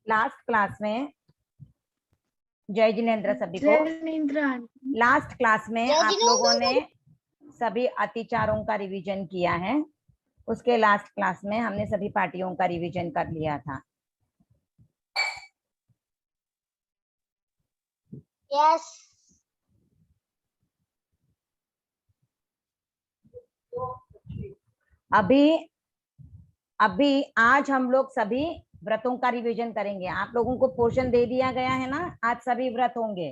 Last class में जय जिनेन्द्र सभी को। लास्ट क्लास में आप लोगों ने सभी अतिचारों का रिवीजन किया है। उसके लास्ट क्लास में हमने सभी पार्टियों का रिवीजन कर लिया था। यस। अभी आज हम लोग सभी व्रतों का रिवीजन करेंगे। आप लोगों को पोर्शन दे दिया गया है ना, आज सभी व्रत होंगे,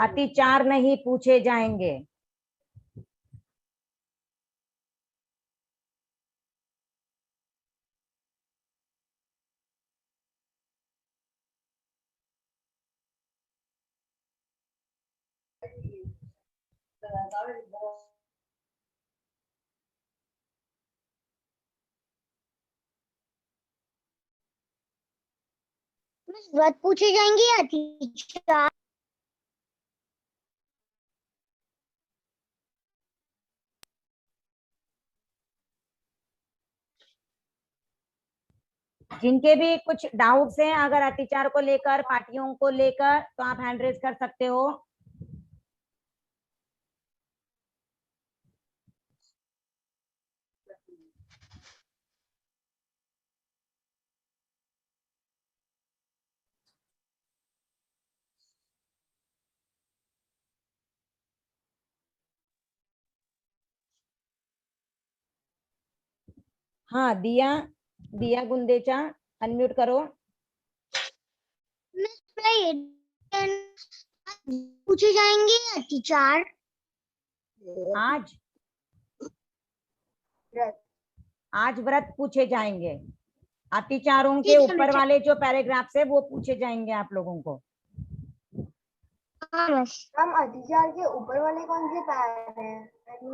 अतिचार नहीं पूछे जाएंगे। व्रत पूछे जाएंगे या अतिचार? जिनके भी कुछ डाउट्स हैं अगर अतिचार को लेकर, पार्टियों को लेकर, तो आप हैंड रेज कर सकते हो। हाँ, दिया गुंदेचा अनम्यूट करो। पूछे जाएंगे अतिचार आज व्रत पूछे जाएंगे। अतिचारों के ऊपर वाले जो पैराग्राफ्स है वो पूछे जाएंगे आप लोगों को। हम अतिचार के ऊपर वाले कौन से पैर हैं?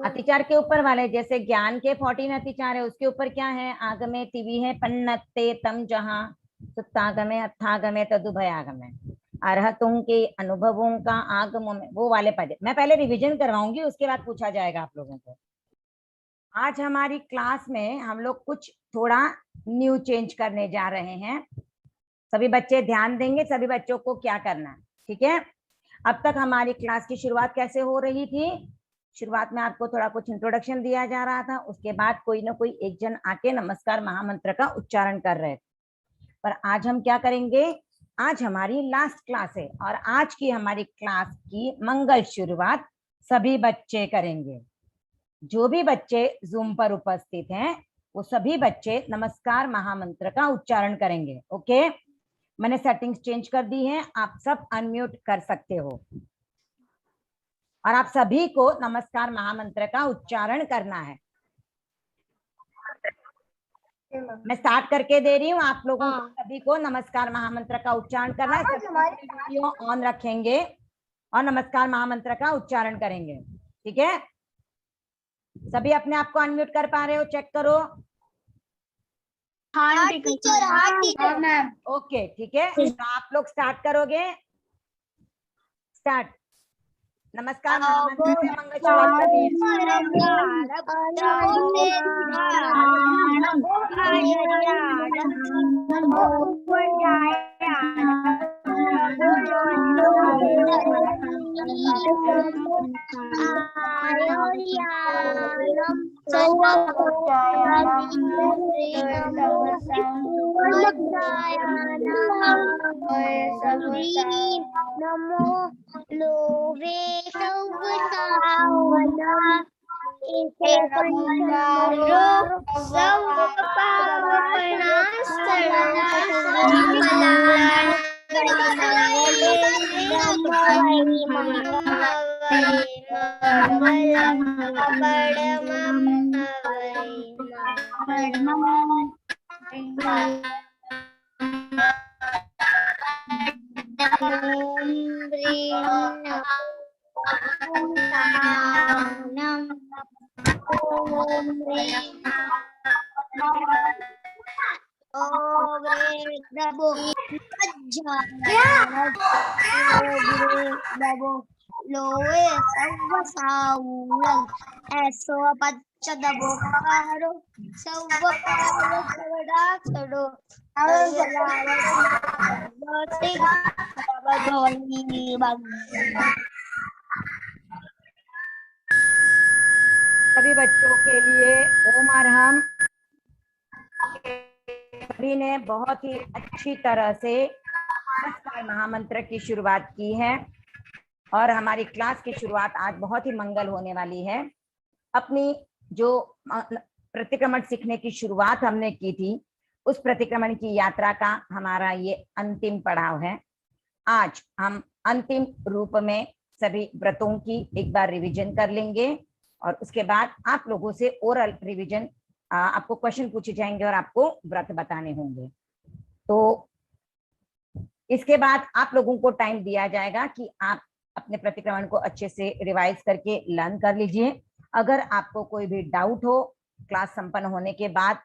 अतिचार के ऊपर वाले जैसे ज्ञान के 14 अतिचार है, उसके ऊपर क्या है? आगमे तिवि है पन्नते तम जहां सुत्तागमे अथागमे तदुभयागमे। अरहतों के अनुभवों का आगमों में वो वाले पद मैं पहले रिवीजन करवाऊंगी, उसके बाद पूछा जाएगा आप लोगों को। आज हमारी क्लास में हम लोग कुछ थोड़ा न्यू चेंज करने जा रहे हैं। सभी बच्चे ध्यान देंगे, सभी बच्चों को क्या करना है, ठीक है? अब तक हमारी क्लास की शुरुआत कैसे हो रही थी? शुरुआत में आपको थोड़ा कुछ इंट्रोडक्शन दिया जा रहा था, उसके बाद कोई ना कोई एक जन आके नमस्कार महामंत्र का उच्चारण कर रहे थे। पर आज हम क्या करेंगे? आज हमारी लास्ट क्लास है और आज की हमारी क्लास की मंगल शुरुआत सभी बच्चे करेंगे। जो भी बच्चे जूम पर उपस्थित हैं वो सभी बच्चे नमस्कार महामंत्र का उच्चारण करेंगे। ओके, मैंने सेटिंग्स चेंज कर दी हैं, आप सब अनम्यूट कर सकते हो और आप सभी को नमस्कार महामंत्र का उच्चारण करना है। मैं स्टार्ट करके दे रही हूँ, आप लोगों को सभी को नमस्कार महामंत्र का उच्चारण करना है। वीडियो ऑन रखेंगे और नमस्कार महामंत्र का उच्चारण करेंगे, ठीक है? सभी अपने आप को अनम्यूट कर पा रहे हो? चेक करो। हाँ टीचर। ओके, ठीक है, तो आप लोग स्टार्ट करोगे। स्टार्ट। नमस्कार महामंत्र से मंगल शुरुआत नमो लोवे सौवसावना एके पंचमरो सौवपावपनास्तरणा लोवे सौवसावुलग ऐसो पच्चदबो कारो सौवपावसवडासडो सभी बच्चों के लिए ओम अरहम। सभी ने बहुत ही अच्छी तरह से नमस्कार महामंत्र की शुरुआत की है और हमारी क्लास की शुरुआत आज बहुत ही मंगल होने वाली है। अपनी जो प्रतिक्रमण सीखने की शुरुआत हमने की थी, उस प्रतिक्रमण की यात्रा का हमारा ये अंतिम पड़ाव है। आज हम अंतिम रूप में सभी व्रतों की एक बार रिवीजन कर लेंगे और उसके बाद आप लोगों से ओरल रिवीजन, आपको क्वेश्चन पूछे जाएंगे और आपको व्रत बताने होंगे। तो इसके बाद आप लोगों को टाइम दिया जाएगा कि आप अपने प्रतिक्रमण को अच्छे से रिवाइज करके लर्न कर लीजिए। अगर आपको कोई भी डाउट हो क्लास संपन्न होने के बाद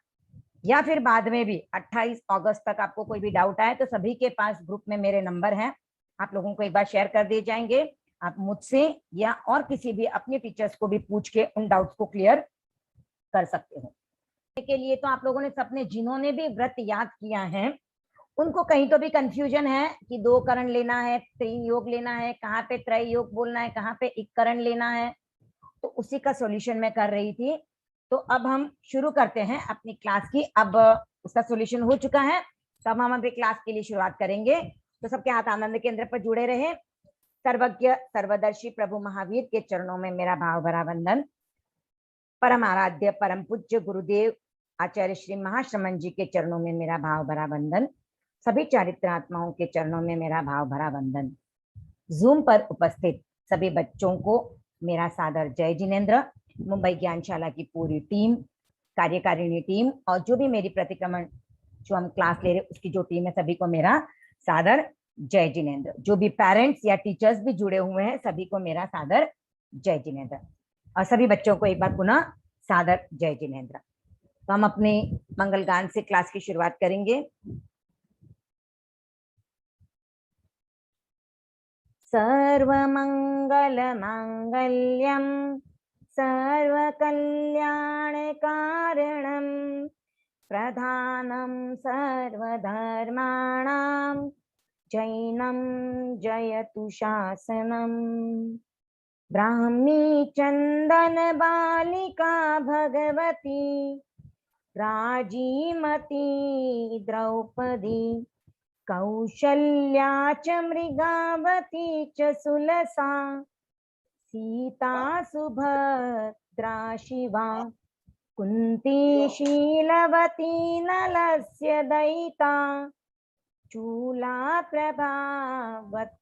या फिर बाद में भी 28 अगस्त तक आपको कोई भी डाउट आए तो सभी के पास ग्रुप में मेरे नंबर हैं, आप लोगों को एक बार शेयर कर दिए जाएंगे। आप मुझसे या और किसी भी अपने टीचर्स को भी पूछ के उन डाउट्स को क्लियर कर सकते हो। के लिए तो आप लोगों ने सबने जिन्होंने भी व्रत याद किया है उनको कहीं तो भी कंफ्यूजन है कि 2 करण लेना है, 3 योग लेना है, कहाँ पे त्रय योग बोलना है, कहाँ पे 1 करण लेना है। तो उसी का सॉल्यूशन मैं कर रही थी। तो अब हम शुरू करते हैं अपनी क्लास की। अब उसका सॉल्यूशन हो चुका है, तब हम अपनी क्लास के लिए शुरुआत करेंगे। तो सबके हाथ आनंद केंद्र पर जुड़े रहे। सर्वज्ञ सर्वदर्शी प्रभु महावीर के चरणों में मेरा भाव भरा वंदन। परम आराध्य परम पूज्य गुरुदेव आचार्य श्री महाश्रमण जी के चरणों में मेरा भाव भरा वंदन। सभी चारित्र आत्माओं के चरणों में मेरा भाव भरा वंदन। जूम पर उपस्थित सभी बच्चों को मेरा सादर जय जिनेन्द्र। मुंबई ज्ञानशाला की पूरी टीम, कार्यकारिणी टीम और जो भी मेरी प्रतिक्रमण जो हम क्लास ले रहे उसकी जो टीम है, सभी को मेरा सादर जय जिनेन्द्र। जो भी पेरेंट्स या टीचर्स भी जुड़े हुए हैं सभी को मेरा सादर जय जिनेन्द्र और सभी बच्चों को एक बार पुनः सादर जय जिनेन्द्र। तो हम अपने मंगल गान से क्लास की शुरुआत करेंगे। सर्वमंगल मांगल्यम सर्वकल्याणकारणं प्रधानं सर्वधर्माणां जैनं जयतु शासनम्। ब्राह्मी चंदन बालिका भगवती राजीमती द्रौपदी कौशल्या च मृगावती च सुलसा सीता सुभद्रा शिवा कुंती शीलवती नलस्य दयिता चूला प्रभावत्यपि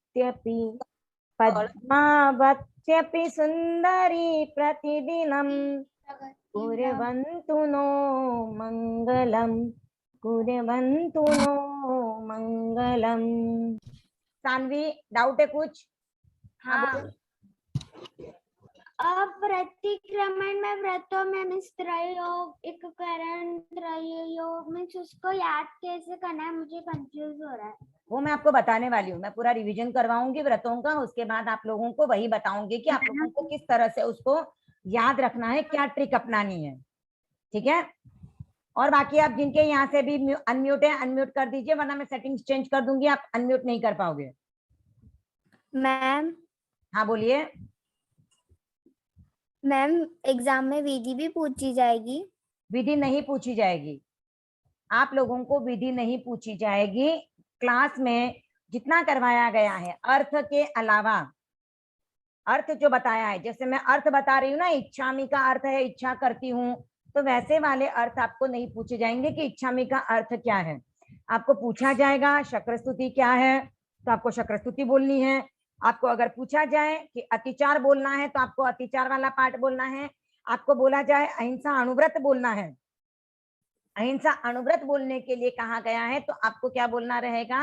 पद्मावत्यपि सुंदरी प्रतिदिनं कुर्वन्तु नो मंगलम, कुर्वन्तु नो मंगलम। सानवी, डाउट है कुछ? हाँ। अब प्रतिक्रमण में व्रतों में त्रय योग, 1 करण, त्रय योग में उसको याद कैसे करना है, मुझे कंफ्यूज हो रहा है। वो मैं आपको बताने वाली हूँ। मैं पूरा रिवीजन करवाऊंगी व्रतों का, उसके बाद आप लोगों को वही बताऊंगी कि आप लोगों को किस तरह से उसको याद रखना है, क्या ट्रिक अपनानी है। ठीक है? और बाकी आप जिनके यहाँ से भी अनम्यूट है अनम्यूट कर दीजिए, वरना मैं सेटिंग्स चेंज कर दूंगी, आप अनम्यूट नहीं कर पाओगे। मैम। हाँ बोलिए। मैम, एग्जाम में विधि भी पूछी जाएगी? विधि नहीं पूछी जाएगी, आप लोगों को विधि नहीं पूछी जाएगी। क्लास में जितना करवाया गया है अर्थ के अलावा, अर्थ जो बताया है, जैसे मैं अर्थ बता रही हूँ ना, इच्छामी का अर्थ है इच्छा करती हूँ, तो वैसे वाले अर्थ आपको नहीं पूछे जाएंगे कि इच्छामी का अर्थ क्या है। आपको पूछा जाएगा शक्र स्तुति क्या है, तो आपको शक्र स्तुति बोलनी है। आपको अगर पूछा जाए कि अतिचार बोलना है तो आपको अतिचार वाला पाठ बोलना है। आपको बोला जाए अहिंसा अणुव्रत बोलना है, अहिंसा अणुव्रत बोलने के लिए कहा गया है, तो आपको क्या बोलना रहेगा?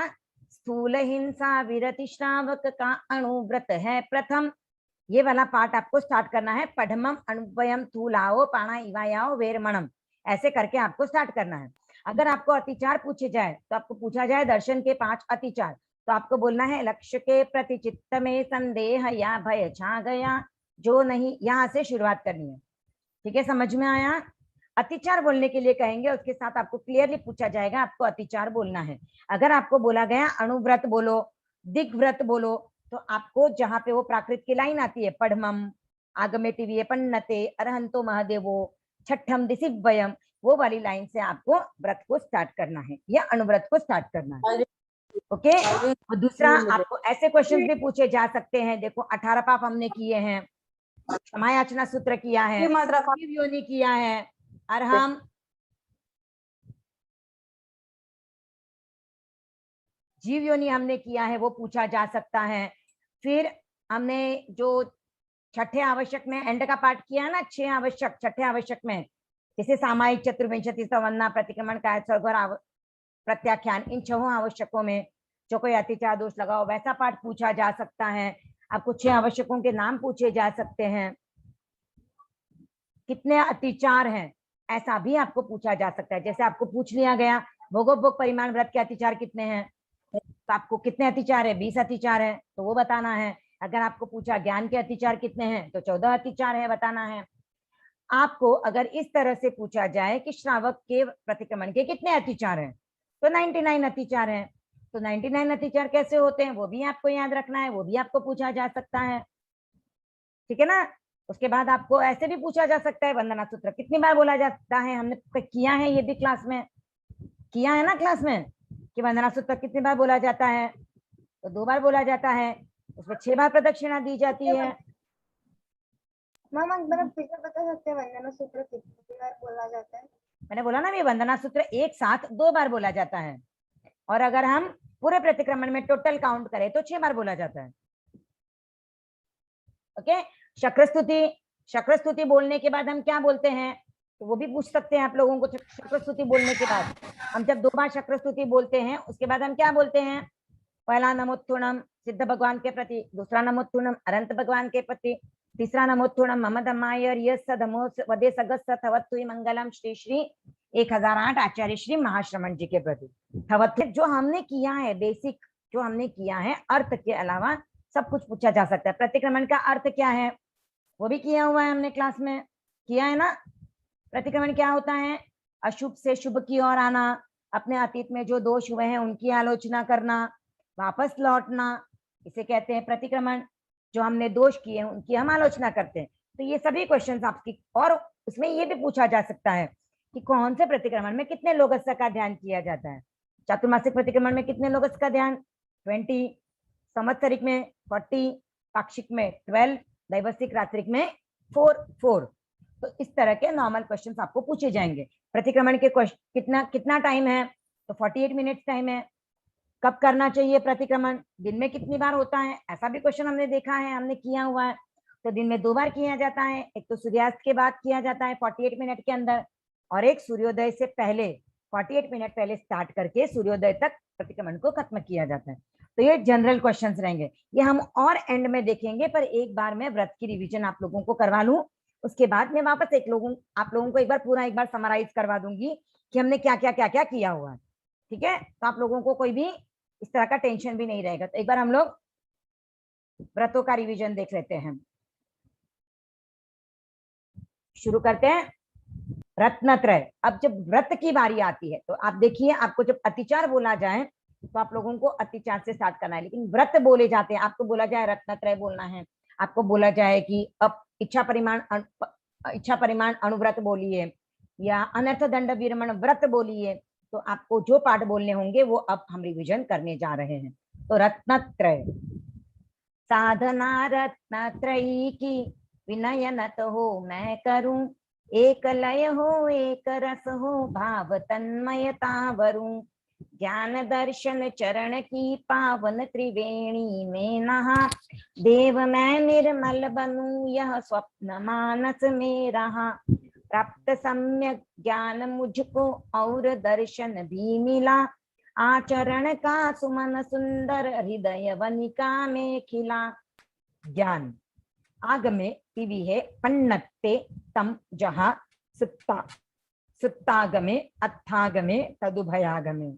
स्थूल हिंसा विरति श्रावक का अणुव्रत है प्रथम। ये वाला पाठ आपको स्टार्ट करना है। पढ़मम अणुवयम थूलाओ पाणा इवायाओ वेरमणम, ऐसे करके आपको स्टार्ट करना है। अगर आपको अतिचार पूछे जाए तो आपको पूछा जाए दर्शन के 5 अतिचार, तो आपको बोलना है लक्ष्य के प्रति चित्त में संदेह या भय छा गया जो नहीं, यहाँ से शुरुआत करनी है। ठीक है, समझ में आया? अतिचार बोलने के लिए कहेंगे, उसके साथ आपको क्लियरली पूछा जाएगा आपको अतिचार बोलना है। अगर आपको बोला गया अणुव्रत बोलो, दिग्व्रत बोलो, तो आपको जहां पे वो प्राकृत की लाइन आती है, पढ़मम आगमे टीवी पन्नते अरहंतो महादेवो छठम दिशिवयम, वो वाली लाइन से आपको व्रत को स्टार्ट करना है या अणुव्रत को स्टार्ट करना है। ओके। और दूसरा, आपको ऐसे क्वेश्चंस भी पूछे जा सकते हैं। देखो 18 पाप हमने किए हैं, क्षमायाचना सूत्र किया है, जीव योनि किया है, अरहम जीव योनि हमने किया है, वो पूछा जा सकता है। फिर हमने जो छठे आवश्यक में एंड का पाठ किया है ना, 6 आवश्यक, छठे आवश्यक में जैसे सामायिक, चतुर्विंशति, सवन्ना, प्रतिक्रमण, काय, स्वर्ग, प्रत्याख्यान, इन 6 आवश्यकों में जो कोई अतिचार दोष लगाओ वैसा पाठ पूछा जा सकता है। आपको 6 आवश्यकों के नाम पूछे जा सकते हैं, कितने अतिचार हैं ऐसा भी आपको पूछा जा सकता है। जैसे आपको पूछ लिया गया भोगोपभोग परिमाण व्रत के अतिचार कितने हैं, तो आपको कितने अतिचार है, 20 अतिचार है तो वो बताना है। अगर आपको पूछा ज्ञान के अतिचार कितने हैं, तो 14 अतिचार है बताना है। आपको अगर इस तरह से पूछा जाए कि श्रावक के प्रतिक्रमण के कितने अतिचार हैं, तो 99 अतिचार हैं। तो 99 अतिचार कैसे होते हैं वो भी आपको याद रखना है, वो भी आपको पूछा जा सकता है, ठीक है ना। उसके बाद आपको ऐसे भी पूछा जा सकता है वंदना सूत्र कितनी बार बोला जाता है, हमने किया है ये भी क्लास में, किया है ना क्लास में, कि वंदना सूत्र कितनी बार बोला जाता है, तो 2 बार बोला जाता है, उसमें 6 बार प्रदक्षिणा दी जाती है। मैम एक बार फिर से बता सकते हैं वंदना सूत्र कितनी बार बोला जाता है? मैंने बोला ना, ये वंदना सूत्र एक साथ 2 बार बोला जाता है, और अगर हम पूरे प्रतिक्रमण में टोटल काउंट करें तो 6 बार बोला जाता है। ओके। शक्रस्तुति बोलने के बाद हम क्या बोलते हैं, तो वो भी पूछ सकते हैं आप लोगों को। शक्रस्तुति बोलने के बाद हम जब 2 बार शक्रस्तुति बोलते हैं, उसके बाद हम क्या बोलते हैं, पहला नमोत्थुणम सिद्ध भगवान के प्रति, दूसरा नमोत्थुणम अनंत भगवान के प्रति, तीसरा नमोत्थुणम मम धम्माय यदमो वदे सगत थवत्तु मंगलम श्री श्री 1008 आचार्य श्री महाश्रमण जी के प्रति। थवत्तु जो हमने किया है, बेसिक जो हमने किया है, अर्थ के अलावा सब कुछ पूछा जा सकता है। प्रतिक्रमण का अर्थ क्या है वो भी किया हुआ है, हमने क्लास में किया है ना। प्रतिक्रमण क्या होता है, अशुभ से शुभ की ओर आना, अपने अतीत में जो दोष हुए हैं उनकी आलोचना करना, वापस लौटना, इसे कहते हैं प्रतिक्रमण। जो हमने दोष किए उनकी हम आलोचना करते हैं। तो ये सभी क्वेश्चंस आपकी, और उसमें ये भी पूछा जा सकता है कि कौन से प्रतिक्रमण में कितने लोगस्य का ध्यान किया जाता है। चातुर्मासिक प्रतिक्रमण में कितने लोगस्य का ध्यान, 20, संवत्सरिक में 40, पाक्षिक में 12, दैवसिक रात्रिक में 4। तो इस तरह के नॉर्मल क्वेश्चंस आपको पूछे जाएंगे। प्रतिक्रमण के कितना टाइम है, तो 48 मिनट्स टाइम है। कब करना चाहिए प्रतिक्रमण, दिन में कितनी बार होता है, ऐसा भी क्वेश्चन हमने देखा है, हमने किया हुआ है। तो दिन में 2 बार किया जाता है, एक तो सूर्यास्त के बाद किया जाता है 48 मिनट के अंदर, और एक सूर्योदय से पहले 48 मिनट पहले स्टार्ट करके सूर्योदय तक प्रतिक्रमण को खत्म किया जाता है। तो ये जनरल क्वेश्चंस रहेंगे, ये हम और एंड में देखेंगे। पर एक बार मैं व्रत की रिवीजन आप लोगों को करवा लूं, उसके बाद मैं वापस आप लोगों को एक बार समराइज करवा दूंगी कि हमने क्या क्या किया हुआ है, ठीक है। तो आप लोगों को कोई भी इस तरह का टेंशन भी नहीं रहेगा। तो एक बार हम लोग व्रतों का रिवीजन देख लेते हैं, शुरू करते हैं। रत्नत्रय। अब जब व्रत की बारी आती है तो आप देखिए, आपको जब अतिचार बोला जाए तो आप लोगों को अतिचार से स्टार्ट करना है, लेकिन व्रत बोले जाते हैं, आपको बोला जाए रत्नत्रय बोलना है, आपको बोला जाए कि अब इच्छा परिमाण अणुव्रत बोलिए या अनर्थ दंड विरमण व्रत बोलिए, तो आपको जो पाठ बोलने होंगे वो अब हम रिवीजन करने जा रहे हैं। तो रत्नत्रय, साधना रत्नत्रयी की, विनय नत हो मैं करूं, एक लय हो एक रस हो भाव तन्मयता वरूं, ज्ञान दर्शन चरण की पावन त्रिवेणी में नहा, देव मैं निर्मल बनूं यह स्वप्न मानस में रहा, प्राप्त सम्यक ज्ञान मुझको और दर्शन भी मिला, आचरण का सुमन सुंदर हृदय वनिका में खिला। ज्ञान आगमे तिवि है पन्नते तम जहा, सुत्तागमे अत्थागमे तदुभयागमे।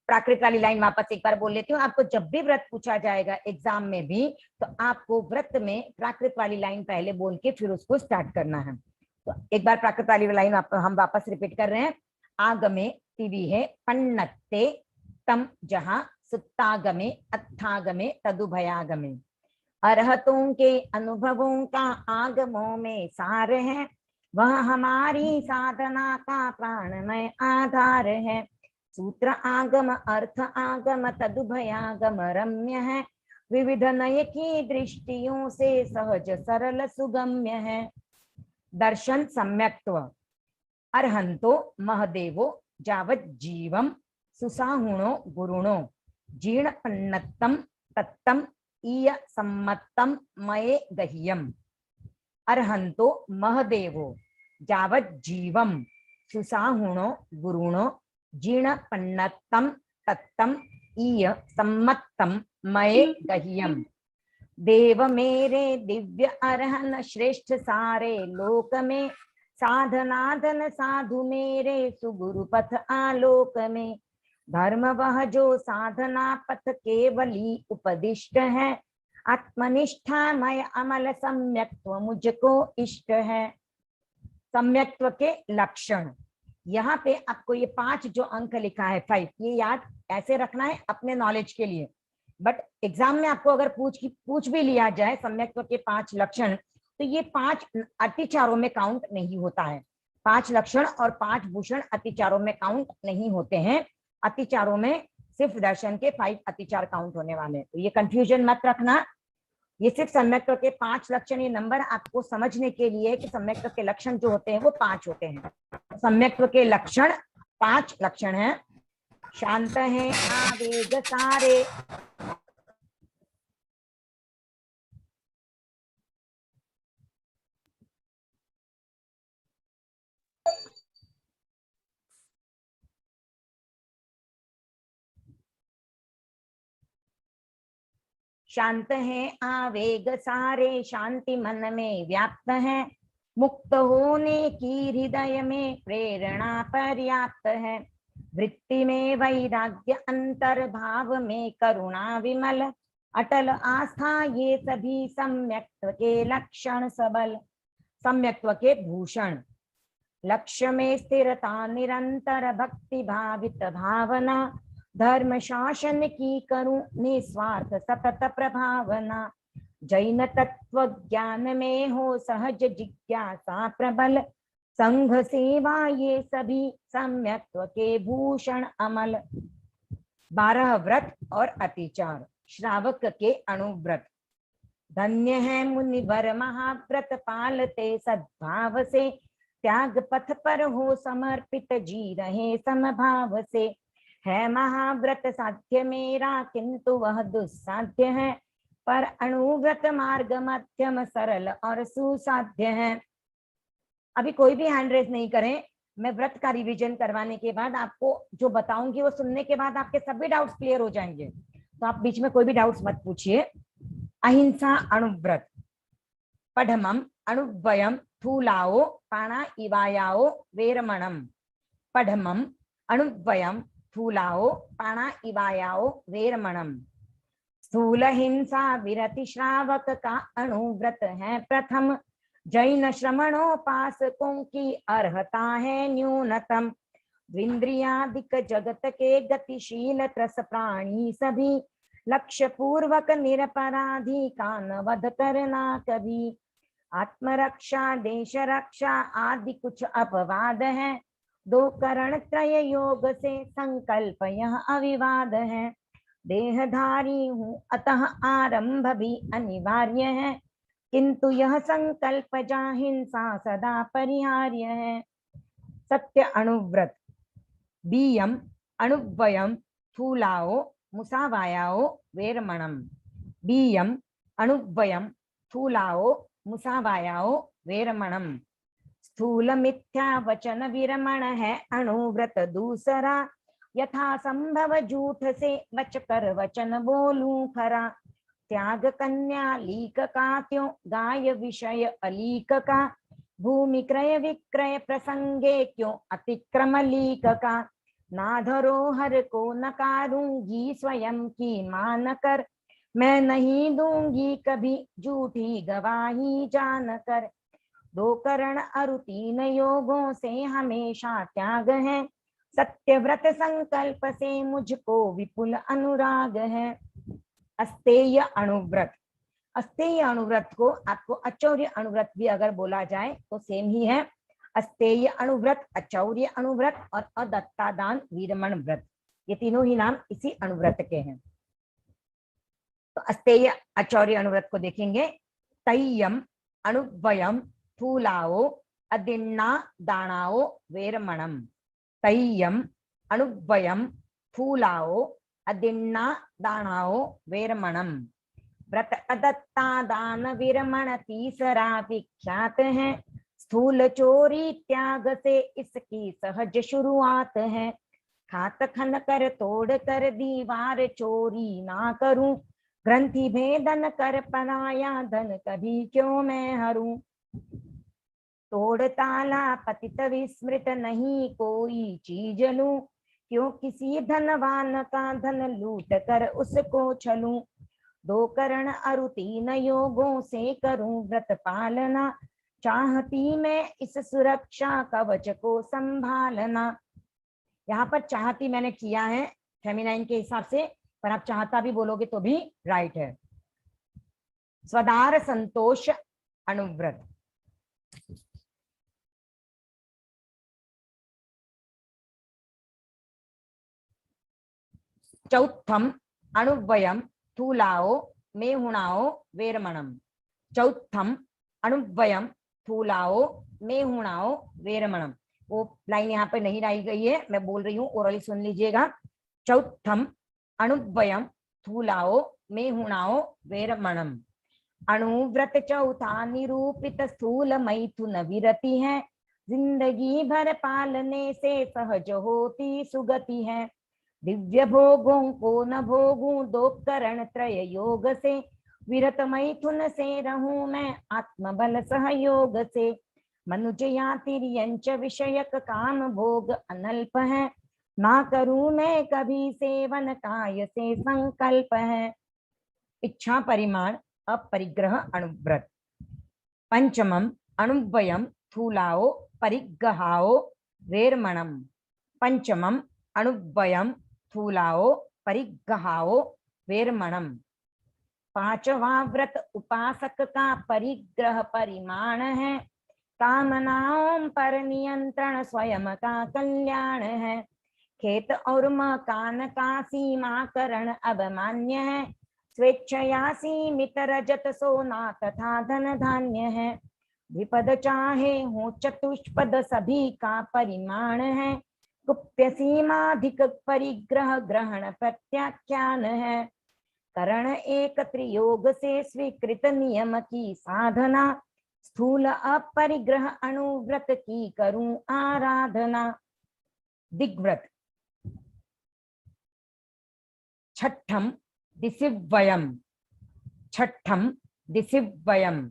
प्राकृत वाली लाइन वापस एक बार बोल लेती हूँ। आपको जब भी व्रत पूछा जाएगा एग्जाम में भी, तो आपको व्रत में प्राकृत वाली लाइन पहले बोल के फिर उसको स्टार्ट करना है। तो एक बार प्राकृत वाली लाइन हम वापस रिपीट कर रहे हैं। आगमे तिवि है पन्नत्ते तम जहां सुत्तागमे अत्थागमे तदुभयागमे। अरहतों के अनुभवों का आगमों में सार है, वह हमारी साधना का प्राणमय आधार है। सूत्र आगम अर्थ आगम तदुभयागम रम्य है, विविध नय की दृष्टियों से सहज सरल सुगम्य है। दर्शन सम्यक्त्व। अर्हंतो महदेवो जावत जीवम सुसाहुणो गुरुणो जीर्ण पन्नत्तम तत्तम ईय सम्मत्तम मये गह्यम। अर्हंतो महदेवो जावत जीवम सुसाहुणो गुरुणो जीर्ण पन्नत्तम तत्तम ईय सम्मत्तम मये गह्यम। देव मेरे दिव्य अरहन श्रेष्ठ सारे लोक में, साधनाधन साधु मेरे सुगुरु पथ आलोक में। धर्म वह जो साधना पथ केवली उपदिष्ट है, आत्मनिष्ठा मय अमल सम्यक्त्व मुझको इष्ट है। सम्यक्त्व के लक्षण, यहाँ पे आपको ये 5 जो अंक लिखा है 5, ये याद ऐसे रखना है अपने नॉलेज के लिए। बट एग्जाम में आपको अगर पूछ भी लिया जाए सम्यक्त्व के 5 लक्षण, तो ये 5 अतिचारों में काउंट नहीं होता है। 5 लक्षण और 5 भूषण अतिचारों में काउंट नहीं होते हैं। अतिचारों में सिर्फ दर्शन के 5 अतिचार काउंट होने वाले हैं, तो ये कंफ्यूजन मत रखना। ये सिर्फ सम्यक्त्व के 5 लक्षण, ये नंबर आपको समझने के लिए कि सम्यक्त्व के लक्षण जो होते हैं वो 5 होते हैं। सम्यक्त्व के लक्षण 5 लक्षण हैं। शांत है आवेग सारे, शांत है आवेग सारे, शांति मन में व्याप्त है। मुक्त होने की हृदय में प्रेरणा पर्याप्त है। वृत्ति में वैराग्य अंतर्भाव में करुणा विमल, अटल आस्था ये सभी सम्यक्त्व के लक्षण सबल। सम्यक्त्व के भूषण, लक्ष्य में स्थिरता निरंतर भक्ति भावित भावना, धर्म शासन की करूं निस्वार्थ सतत प्रभावना। जैन तत्व ज्ञान में हो सहज जिज्ञासा प्रबल, संघ सेवा ये सभी सम्यक्त्व के भूषण अमल। 12 व्रत और अतिचार। श्रावक के अणुव्रत। धन्य है मुनिवर महाव्रत पालते सद्भाव से, त्याग पथ पर हो समर्पित जी रहे समभाव से। है महाव्रत साध्य मेरा किंतु वह दुस्साध्य है, पर अणुव्रत मार्ग मध्यम सरल और सुसाध्य है। अभी कोई भी हैंड रेज नहीं करें, मैं व्रत का रिवीजन करवाने के बाद आपको जो बताऊंगी वो सुनने के बाद आपके सभी डाउट्स क्लियर हो जाएंगे, तो आप बीच में कोई भी डाउट्स मत पूछिए। अहिंसा अणुव्रत। पढ़मम अणुव्ययम थूलाओ पाणा इवायाओ वेरमणम। पढ़मम अणुव्ययम थूलाओ पाणा इवायाओ वेरमणम। स्थूल हिंसा विरति श्रावक का अणुव्रत है प्रथम, जैन श्रमणोपासकों की अर्हता है न्यूनतम। इंद्रियादिक जगत के गतिशील त्रस प्राणी सभी, लक्ष्य पूर्वक निरपराधी का न वध करना कभी। आत्मरक्षा देश रक्षा आदि कुछ अपवाद है, 2 करण त्रय योग से संकल्प यह अविवाद है। देहधारी हूँ अतः आरंभ भी अनिवार्य है, किंतु यह संकल्प जा हिंसा सदा परिहार्य है। सत्य अणुव्रत। बीयम अणुव्ययम थूलाओ मुसावायाओ वेरमणम। बीयम अणुव्ययम थूलाओ मुसावायाओ वेरमणम। स्थूल मिथ्या वचन विरमण है अणुव्रत दूसरा, यथा संभव झूठ से बच कर वचन बोलूं खरा। त्याग कन्या लीक का त्यों गाय विषय अलीक का, भूमि क्रय विक्रय प्रसंगे क्यों अतिक्रम लीक का। ना धरोहर को नकारूंगी स्वयं की मान कर, मैं नहीं दूंगी कभी झूठी गवाही जान कर। दो करण अरु तीन योगों से हमेशा त्याग है, सत्यव्रत संकल्प से मुझको विपुल अनुराग है। अस्तेय अणुव्रत, अस्तेय अणुव्रत को आपको अचौर्य अणुव्रत भी अगर बोला जाए तो सेम ही है। अस्तेय अणुव्रत, अचौर्य अणुव्रत और अदत्तादान वीरमण व्रत, ये तीनों ही नाम इसी अणुव्रत के हैं। तो अस्तेय अचौर्य अणुव्रत को देखेंगे। तय्यम अणुवयम थूलाओ अदिन्ना दानाओ वेरमणम। तय्यम अणुवयम थूलाओ अदिन्ना दानाओ वेरमणम। व्रत अदत्ता दान विरमण तीसरा विख्यात है, स्थूल चोरी त्याग से इसकी सहज शुरुआत है। खात खन कर तोड़ कर दीवार चोरी ना करूं, ग्रंथि भेदन कर पराया धन कभी क्यों मैं हरूं। तोड़ ताला पतित विस्मृत नहीं कोई चीज लूं, क्यों किसी धनवान का धन लूट कर उसको छलूं। दो करण अरु तीन योगों से करूं व्रत पालना, चाहती मैं इस सुरक्षा कवच को संभालना। यहाँ पर चाहती मैंने किया है फेमिनाइन के हिसाब से, पर आप चाहता भी बोलोगे तो भी राइट है। स्वदार संतोष अणुव्रत। चौथम अणुवयम थूलाओ मेहुणाओ वेरमणम। चौथम अणुवयम थूलाओ मेहुणाओ वेरमणम। वो लाइन यहाँ पे नहीं लाई गई है, मैं बोल रही हूँ, ओरली सुन लीजिएगा। चौथम अणुवयम थूलाओ मेहुणाओ वेरमणम। अणुव्रत चौथा निरूपित स्थूल मैथुन विरति है, जिंदगी भर पालने से सहज होती सुगति है। दिव्य भोगों को न भोगूं दो करण त्रय योग से, विरत मैथुन से रहूं मैं आत्मबल सहयोग से। मनुज या तिर्यंच विषयक काम भोग अनल्प है, ना करूं मैं कभी सेवन काय से संकल्प है। इच्छा परिमाण अपरिग्रह अणुव्रत। पंचमम अणुवयम थूलाओ परिग्रहाओ वेरमणम। पंचमम अणुवयम थूलाओ परिग्रहाओ वेरमणम। पांचवा व्रत उपासक का परिग्रह परिमाण है, कामनाओं पर नियंत्रण स्वयं का कल्याण है। खेत और मकान का सीमाकरण अब मान्य है, स्वेच्छया सीमित रजत सोना तथा धन धान्य है। विपद चाहे हो चतुष्पद सभी का परिमाण है, गुप्य सीमाधिक परिग्रह ग्रहण प्रत्याख्यान है। करण एक त्रियोग से स्वीकृत नियम की साधना, स्थूल अपरिग्रह अणुव्रत की करूं आराधना। दिग्व्रत। छठम दिशिव्वयम। छठम दिशिव्वयम।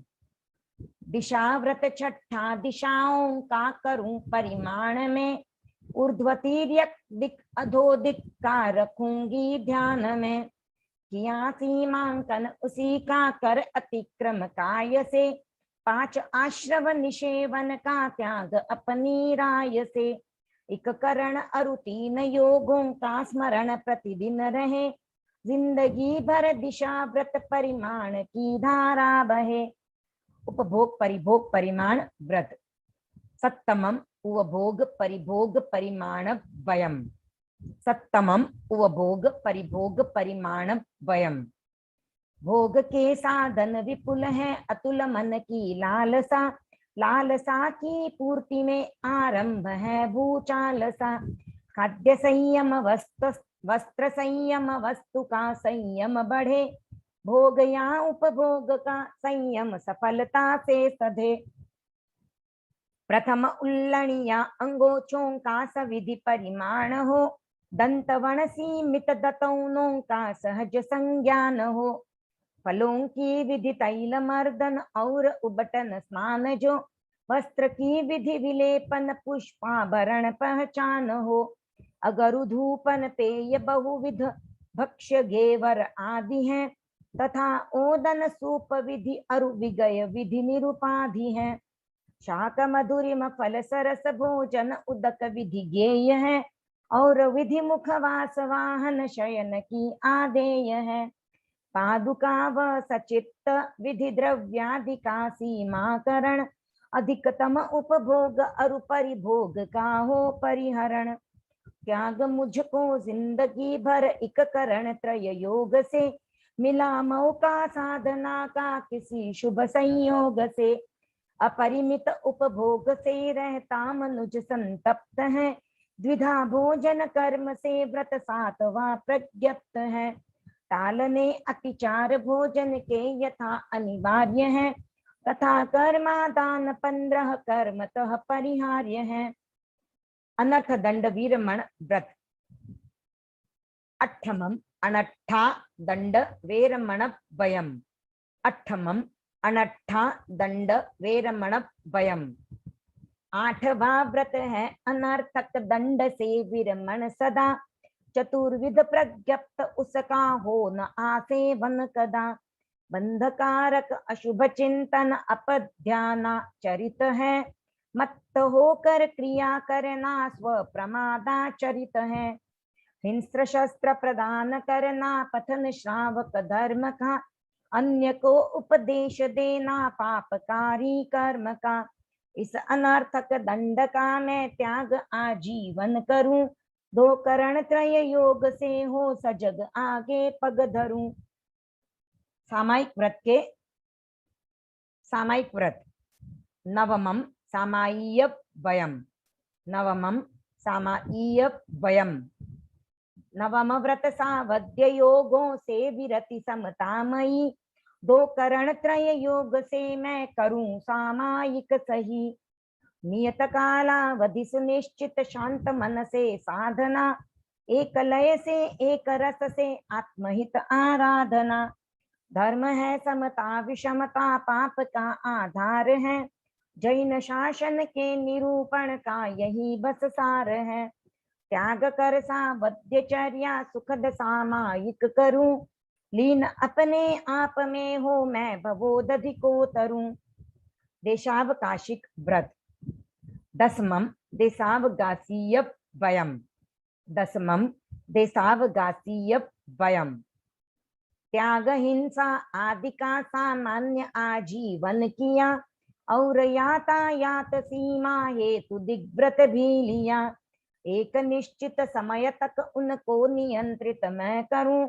दिशाव्रत छठा दिशाओं का करूं परिमाण में, ऊर्ध्वतीर्यक दिक अधोदिक का रखूंगी ध्यान में। किया सीमांकन उसी का कर अतिक्रम काय से, पांच आश्रव निषेवन का त्याग अपनी राय से। एक करण अरु तीन योगों का स्मरण प्रतिदिन रहे, जिंदगी भर दिशा व्रत परिमाण की धारा बहे। उपभोग परिभोग परिमाण व्रत। सप्तमम उपभोग परिभोग परिमाण वयम। सप्तमम उपभोग परिभोग परिमाण वयम। भोग के साधन विपुल है अतुल मन की लालसा, लालसा की पूर्ति में आरंभ है भूचालसा। खाद्य संयम वस्त्र संयम वस्तु का संयम बढ़े, भोग या उपभोग का संयम सफलता से सधे। प्रथम उल्लणिया अंगोछों का सविधि परिमाण हो, दंतवण सीमित दतौनों का सहज संज्ञान हो। फलों की विधि तैल मर्दन और उबटन स्नान जो, वस्त्र की विधि विलेपन पुष्पाभरण पहचान हो। अगरु धूपन पेय बहुविध भक्ष्य घेवर आदि हैं, तथा ओदन सूप विधि अरु विगय विधि निरुपाधि है। शाक मधुरिम फल सरस भोजन उदक विधि ज्ञेय है, और विधि मुख वास वाहन शयन की आदेय है। पादुका व सचित्त विधि द्रव्यादिका सीमाकरण, अधिकतम उपभोग अरु परिभोग का हो परिहरण। त्याग मुझको जिंदगी भर इक करण त्रय योग से, मिला मौका साधना का किसी शुभ संयोग से। अपरिमित उपभोग से रहता मनुज संतप्त है, द्विधा भोजन कर्म से व्रत सातवा प्रज्ञप्त है। टालने अतिचार भोजन के यथा अनिवार्य है, तथा कर्मादान 15 कर्मतः परिहार्य है। अनर्थ दंड वीरमण व्रत। अट्ठमम अनट्ठा दंड वेरमण भयम। अट्ठमम अनट्ठा दंड वेरमण भयम। आठवां व्रत है अनर्थक दंड से विरमण सदा, चतुर्विध प्रज्ञप्त उसका हो न आसेवन कदा। बंधकारक अशुभ चिंतन अपध्याना चरित है, मत्त होकर क्रिया करना स्व प्रमादाचरित है। हिंस्र शस्त्र प्रदान करना पठन श्रावक धर्म का, अन्य को उपदेश देना पापकारी कर्म का। इस अनर्थक दंड का मैं त्याग आजीवन करूं, 2 करण त्रय योग से हो सजग आगे पग धरूं। सामायिक व्रत के सामायिक व्रत। नवमम सामाय्य वयम। नवमम सामाय्य वयम। नवम व्रत सावध्य योगों से विरति समतामयी, 2 करण त्रय योग से मैं करूं सामायिक सही। नियत कालावधि सुनिश्चित शांत मन से साधना, एक लय से एक रस से आत्महित आराधना। धर्म है समता विषमता पाप का आधार है, जैन शासन के निरूपण का यही बस सार है। त्याग कर सावध्यचर्या सुखद सामायिक करूं, लीन अपने आप में हो मैं भवोदधि को तरूं। देशावकाशिक व्रत। दसमम देशावकाशीय वयम। दसमम देशावकाशीय वयम। त्याग हिंसा आदि का सामान्य आजीवन किया, और यातायात सीमा हेतु दिग्व्रत भी लिया। एक निश्चित समय तक उनको नियंत्रित मैं करूं,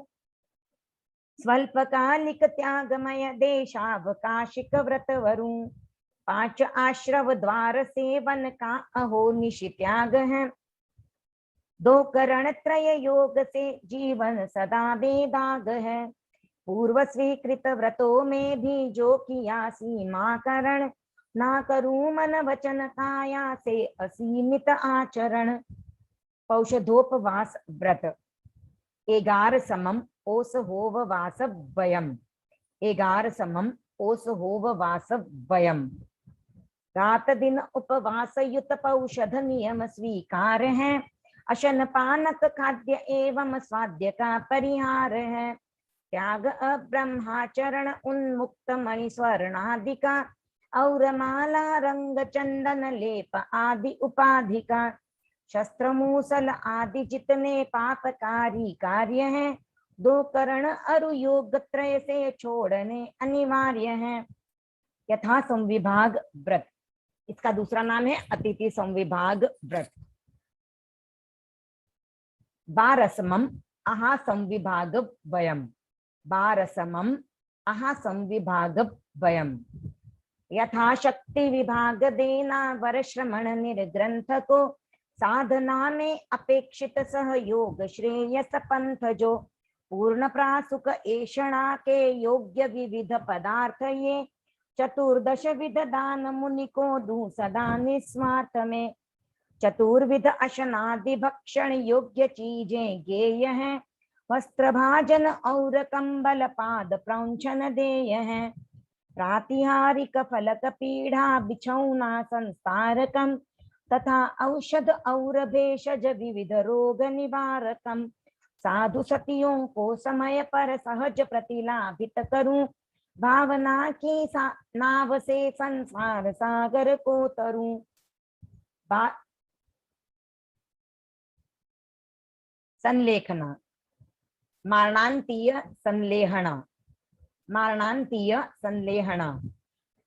स्वल्पकालिक त्यागमय देशावकाशिक व्रत वरूं। 5 आश्रव द्वार सेवन का अहो निशि त्याग है, 2 करण त्रय योग से जीवन सदा बेदाग है। पूर्व स्वीकृत व्रतों में भी जो किया सीमाकरण, ना करूं मन वचन काया से असीमित आचरण। पौषधोपवास व्रत। 11 समम ओस होव वास वयम। 11 समम ओस होव वास वयम। रात दिन उपवास युत पौषध नियम स्वीकार है, अशन पानक खाद्य एवं स्वाद्य का परिहार है। त्याग अब्रह्माचरण उन्मुक्त मणि स्वर्णादि का, और माला रंग चंदन लेप आदि उपाधि का। शस्त्र मूसल आदि जितने पापकारी कार्य हैं, 2 करण अरु योग त्रय से छोड़ने अनिवार्य हैं। यथा संविभाग व्रत। इसका दूसरा नाम है अतिथि संविभाग व्रत। 12 समम अहा संविभाग वयम। 12 समम अहा संविभाग वयम। यथाशक्ति विभाग देना वर श्रमण निर्ग्रंथ को, साधना में अपेक्षित सहयोग श्रेयस पंथ जो। पूर्ण प्रासुक ऐषणा के योग्य विविध पदार्थ ये, 14 विध दान मुनि को दूं सदा निस्वार्थ में। चतुर्विध अशनादि भक्षण योग्य चीजें ज्ञेय हैं, वस्त्र भाजन और कंबल पाद प्रौंछन देय हैं। प्रातिहारिक फलक पीढ़ा बिछौना संस्कारकम, तथा औषध और भेषज विविध रोग निवारकम। साधु सतियों को समय पर सहज प्रतिलाभित करूं, भावना की नाव से संसार सागर को तरूं। संलेखना, मारणांतीय संलेहना, मारणांतीय संलेहना।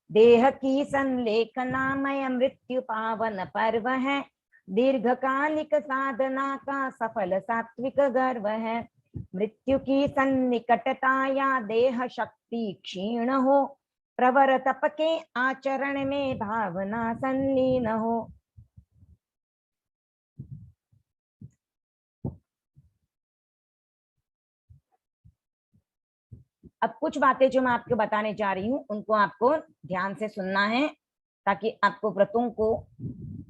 देह की संलेखनामय मृत्यु पावन पर्व है, दीर्घकालिक साधना का सफल सात्विक गर्व है। मृत्यु की सन्निकटता या देह शक्ति क्षीण हो, प्रवर तप के आचरण में भावना संलीन हो। अब कुछ बातें जो मैं आपको बताने जा रही हूँ उनको आपको ध्यान से सुनना है, ताकि आपको व्रतों को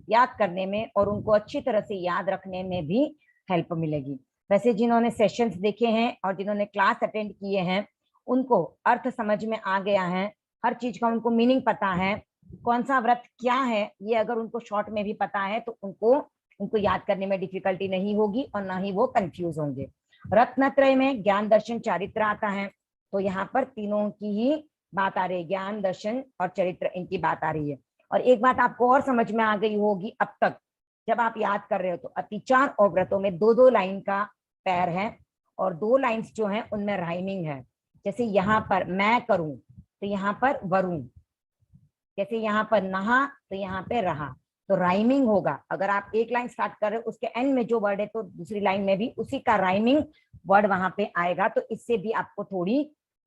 याद करने में और उनको अच्छी तरह से याद रखने में भी हेल्प मिलेगी। वैसे जिन्होंने सेशंस देखे हैं और जिन्होंने क्लास अटेंड किए हैं उनको अर्थ समझ में आ गया है, हर चीज का उनको मीनिंग पता है, कौन सा व्रत क्या है ये अगर उनको शॉर्ट में भी पता है तो उनको याद करने में डिफिकल्टी नहीं होगी और ना ही वो कंफ्यूज होंगे। रत्नत्रय में ज्ञान दर्शन चारित्र आता है, तो यहाँ पर तीनों की ही बात आ रही है, ज्ञान दर्शन और चरित्र इनकी बात आ रही है। और एक बात आपको और समझ में आ गई होगी अब तक जब आप याद कर रहे हो, तो अतिचार और व्रतों में दो दो लाइन का पैर है और दो लाइंस जो हैं उनमें राइमिंग है। जैसे यहाँ पर मैं करूं तो यहाँ पर वरुण, जैसे यहाँ पर नहा तो यहाँ पे रहा, तो राइमिंग होगा। अगर आप एक लाइन स्टार्ट कर रहे हो उसके एंड में जो वर्ड है तो दूसरी लाइन में भी उसी का राइमिंग वर्ड वहां पे आएगा, तो इससे भी आपको थोड़ी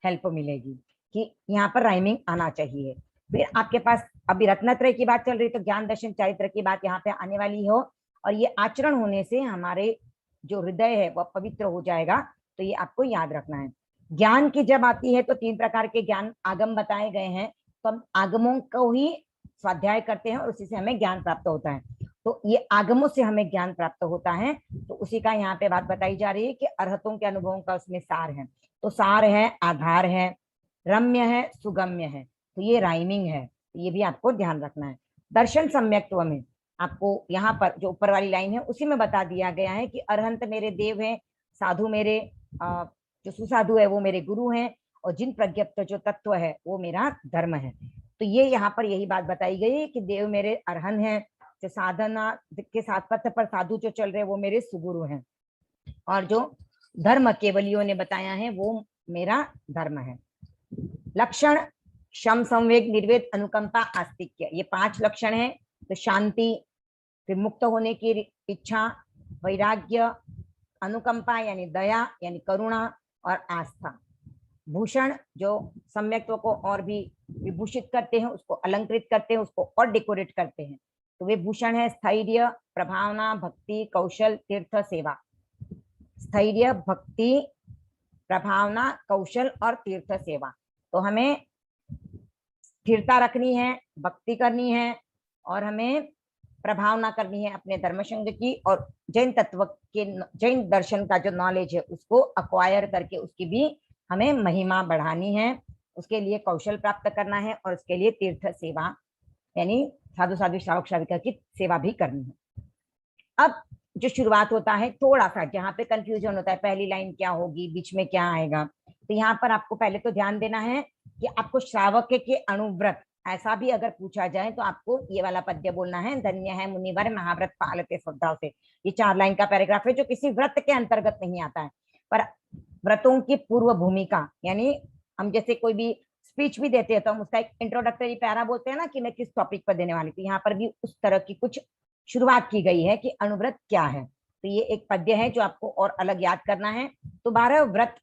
हेल्प मिलेगी कि यहाँ पर राइमिंग आना चाहिए। फिर आपके पास अभी रत्नत्रय की बात चल रही, तो ज्ञान दर्शन चारित्र की बात यहाँ पे आने वाली हो, और ये आचरण होने से हमारे जो हृदय है वह पवित्र हो जाएगा, तो ये आपको याद रखना है। ज्ञान की जब आती है तो तीन प्रकार के ज्ञान आगम बताए गए हैं, तो हम आगमों को ही स्वाध्याय करते हैं और उसी से हमें ज्ञान प्राप्त होता है। तो ये आगमों से हमें ज्ञान प्राप्त होता है, तो उसी का यहाँ पे बात बताई जा रही है कि अरहतों के अनुभवों का उसमें सार है। तो सार है, आधार है, रम्य है, सुगम्य है, तो ये राइमिंग है, तो ये भी आपको ध्यान रखना है। दर्शन सम्यक्त्व में आपको यहाँ पर जो ऊपर वाली लाइन है उसी में बता दिया गया है कि अरहंत मेरे देव हैं, साधु मेरे जो सुसाधु है वो मेरे गुरु हैं, और जिन प्रज्ञप्त जो तत्व है वो मेरा धर्म है। तो ये यहाँ पर यही बात बताई गई कि देव मेरे अरहन हैं, जो साधना के साथ पथ पर साधु जो चल रहे वो मेरे सुगुरु हैं, और जो धर्म केवलियों ने बताया है वो मेरा धर्म है। लक्षण शम संवेग निर्वेद अनुकंपा आस्तिक्य, ये 5 लक्षण हैं। तो शांति, फिर मुक्त होने की इच्छा, वैराग्य, अनुकंपा यानी दया यानी करुणा, और आस्था। भूषण जो सम्यक्त्व को और भी विभूषित करते हैं, उसको अलंकृत करते हैं, उसको और डेकोरेट करते हैं, तो वे भूषण है स्थैर्य, प्रभावना, भक्ति, कौशल, तीर्थ, सेवा। स्थैर्य, भक्ति, प्रभावना, कौशल और तीर्थ सेवा। तो हमें स्थिरता रखनी है, भक्ति करनी है, और हमें प्रभावना करनी है अपने धर्म संघ की, और जैन तत्व के जैन दर्शन का जो नॉलेज है उसको अक्वायर करके उसकी भी हमें महिमा बढ़ानी है, उसके लिए कौशल प्राप्त करना है, और उसके लिए तीर्थ सेवा यानी साधु साधु श्रावक श्राविका की सेवा भी करनी है। अब जो शुरुआत होता है थोड़ा सा जहाँ पे कंफ्यूजन होता है, पहली लाइन क्या होगी, बीच में क्या आएगा, तो यहाँ पर आपको पहले तो ध्यान देना है कि आपको श्रावक के अनुव्रत ऐसा भी अगर पूछा जाए तो आपको ये वाला पद्य बोलना है, धन्य है मुनिवर महाव्रत पालते श्रद्धा से। ये 4 लाइन का पैराग्राफ है जो किसी व्रत के अंतर्गत नहीं आता है, पर व्रतों की पूर्व भूमिका, यानी हम जैसे कोई भी स्पीच भी देते हैं तो हम उसका एक इंट्रोडक्टरी पैरा बोलते हैं ना कि मैं किस टॉपिक पर देने वाली थी, यहाँ पर भी उस तरह की कुछ शुरुआत की गई है कि अनुव्रत क्या है। तो ये एक पद्य है जो आपको और अलग याद करना है। तो 12 व्रत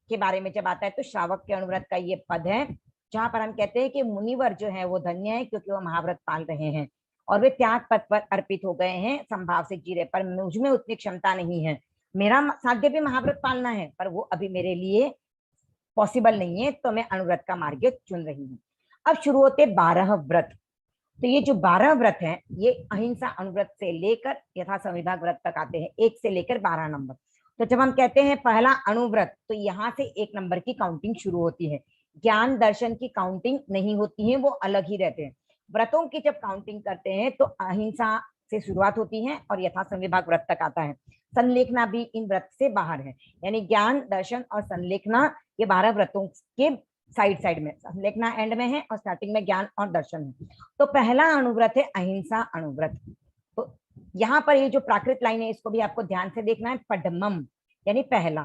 के बारे में जब आता है तो श्रावक के अनुव्रत का ये पद है, जहां पर हम कहते हैं कि मुनिवर जो है वो धन्य है क्योंकि वो महाव्रत पाल रहे हैं और वे त्याग पद पर अर्पित हो गए हैं संभाव से जी रहे, पर मुझ में उतनी क्षमता नहीं है, मेरा साध्य भी महाव्रत पालना है पर वो अभी मेरे लिए पॉसिबल नहीं है, तो मैं अनुव्रत का मार्ग चुन रही हूँ। अब शुरू होते 12 व्रत। तो ये जो 12 व्रत हैं ये अहिंसा अनुव्रत से लेकर यथा संविभाग व्रत तक आते हैं, 1 से लेकर 12 नंबर। तो जब हम कहते हैं पहला अनुव्रत तो यहाँ से 1 नंबर की काउंटिंग शुरू होती है, ज्ञान दर्शन की काउंटिंग नहीं होती है, वो अलग ही रहते हैं। व्रतों की जब काउंटिंग करते हैं तो अहिंसा से शुरुआत होती है और यथा संविभाग व्रत तक आता है। संलेखना भी इन व्रत से बाहर है, यानी ज्ञान दर्शन और संलेखना ये 12 व्रतों के साइड साइड में लिखना, एंड में है और स्टार्टिंग में ज्ञान और दर्शन है। तो पहला अनुव्रत है अहिंसा अनुव्रत। तो यहाँ पर ये जो प्राकृत लाइन है इसको भी आपको ध्यान से देखना है। पढ़मम यानी पहला,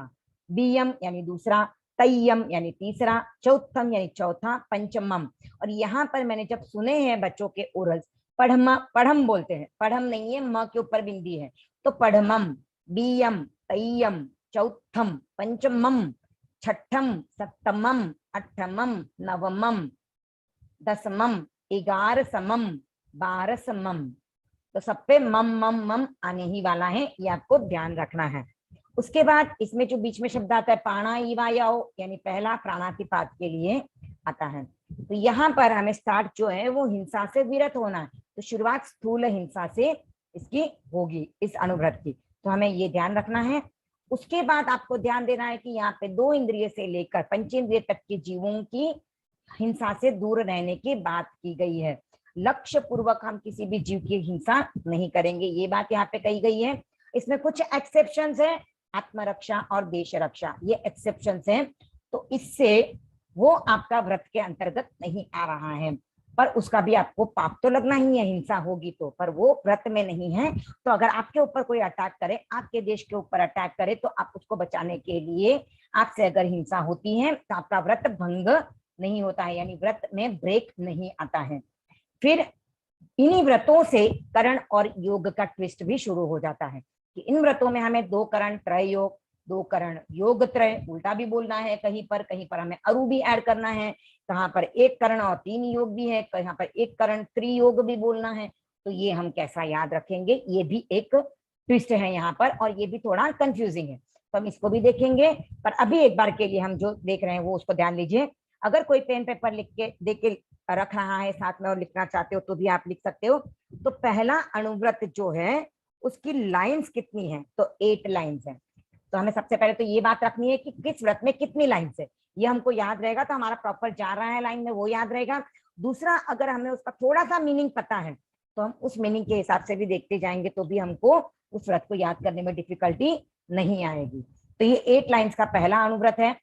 बीयम यानी दूसरा, तय्यम यानी तीसरा, चौथम यानी चौथा, पंचमम। और यहाँ पर मैंने जब सुने हैं बच्चों के ओरल्स, पढ़म पढ़म बोलते हैं, पढ़म नहीं है, म के ऊपर बिंदी है। तो पढ़मम, बीयम, तय्यम, चौथम, पंचमम, छठम, सप्तमम, अष्टमम, नवमम, दसमम, 11समम, 12समम। तो सब पे मम मम मम आने ही वाला है, ये आपको ध्यान रखना है। उसके बाद इसमें जो बीच में शब्द आता है प्राणायामो यानी पहला प्राणातिपात के लिए आता है। तो यहाँ पर हमें स्टार्ट जो है वो हिंसा से विरत होना है। तो शुरुआत स्थूल हिंसा से इसकी होगी, इस अनुव्रत की। तो हमें ये ध्यान रखना है। उसके बाद आपको ध्यान देना है कि यहाँ पे 2 इंद्रिय से लेकर 5 इंद्रिय तक के जीवों की हिंसा से दूर रहने की बात की गई है। लक्ष्य पूर्वक हम किसी भी जीव की हिंसा नहीं करेंगे, ये बात यहाँ पे कही गई है। इसमें कुछ एक्सेप्शंस है, आत्मरक्षा और देश रक्षा, ये एक्सेप्शंस हैं। तो इससे वो आपका व्रत के अंतर्गत नहीं आ रहा है, पर उसका भी आपको पाप तो लगना ही है, हिंसा होगी तो, पर वो व्रत में नहीं है। तो अगर आपके ऊपर कोई अटैक करे, आपके देश के ऊपर अटैक करे, तो आप उसको बचाने के लिए आपसे अगर हिंसा होती है तो आपका व्रत भंग नहीं होता है, यानी व्रत में ब्रेक नहीं आता है। फिर इन्हीं व्रतों से करण और योग का ट्विस्ट भी शुरू हो जाता है कि इन व्रतों में हमें 2 करण त्रय योग, 2 करण योग त्रय, उल्टा भी बोलना है, कहीं पर हमें अरु भी ऐड करना है, कहाँ पर 1 करण और 3 योग भी है, कहाँ पर 1 करण त्रियोग भी बोलना है। तो ये हम कैसा याद रखेंगे, ये भी एक ट्विस्ट है यहाँ पर, और ये भी थोड़ा कंफ्यूजिंग है, तो हम इसको भी देखेंगे। पर अभी एक बार के लिए हम जो देख रहे हैं वो उसको ध्यान लीजिए। अगर कोई पेन पेपर लिख के दे के रख रहा है साथ में और लिखना चाहते हो तो भी आप लिख सकते हो। तो पहला अनुव्रत जो है उसकी लाइंस कितनी है, तो 8 लाइंस है। तो हमें सबसे पहले तो ये बात रखनी है कि किस व्रत में कितनी लाइंस है, ये हमको याद रहेगा, तो हमारा प्रॉपर जा रहा है लाइन में वो याद रहेगा। दूसरा, अगर हमें उसका थोड़ा सा मीनिंग पता है तो हम उस मीनिंग के हिसाब से भी देखते जाएंगे, तो भी हमको उस व्रत को याद करने में डिफिकल्टी नहीं आएगी। तो ये 8 लाइंस का पहला अनुव्रत है।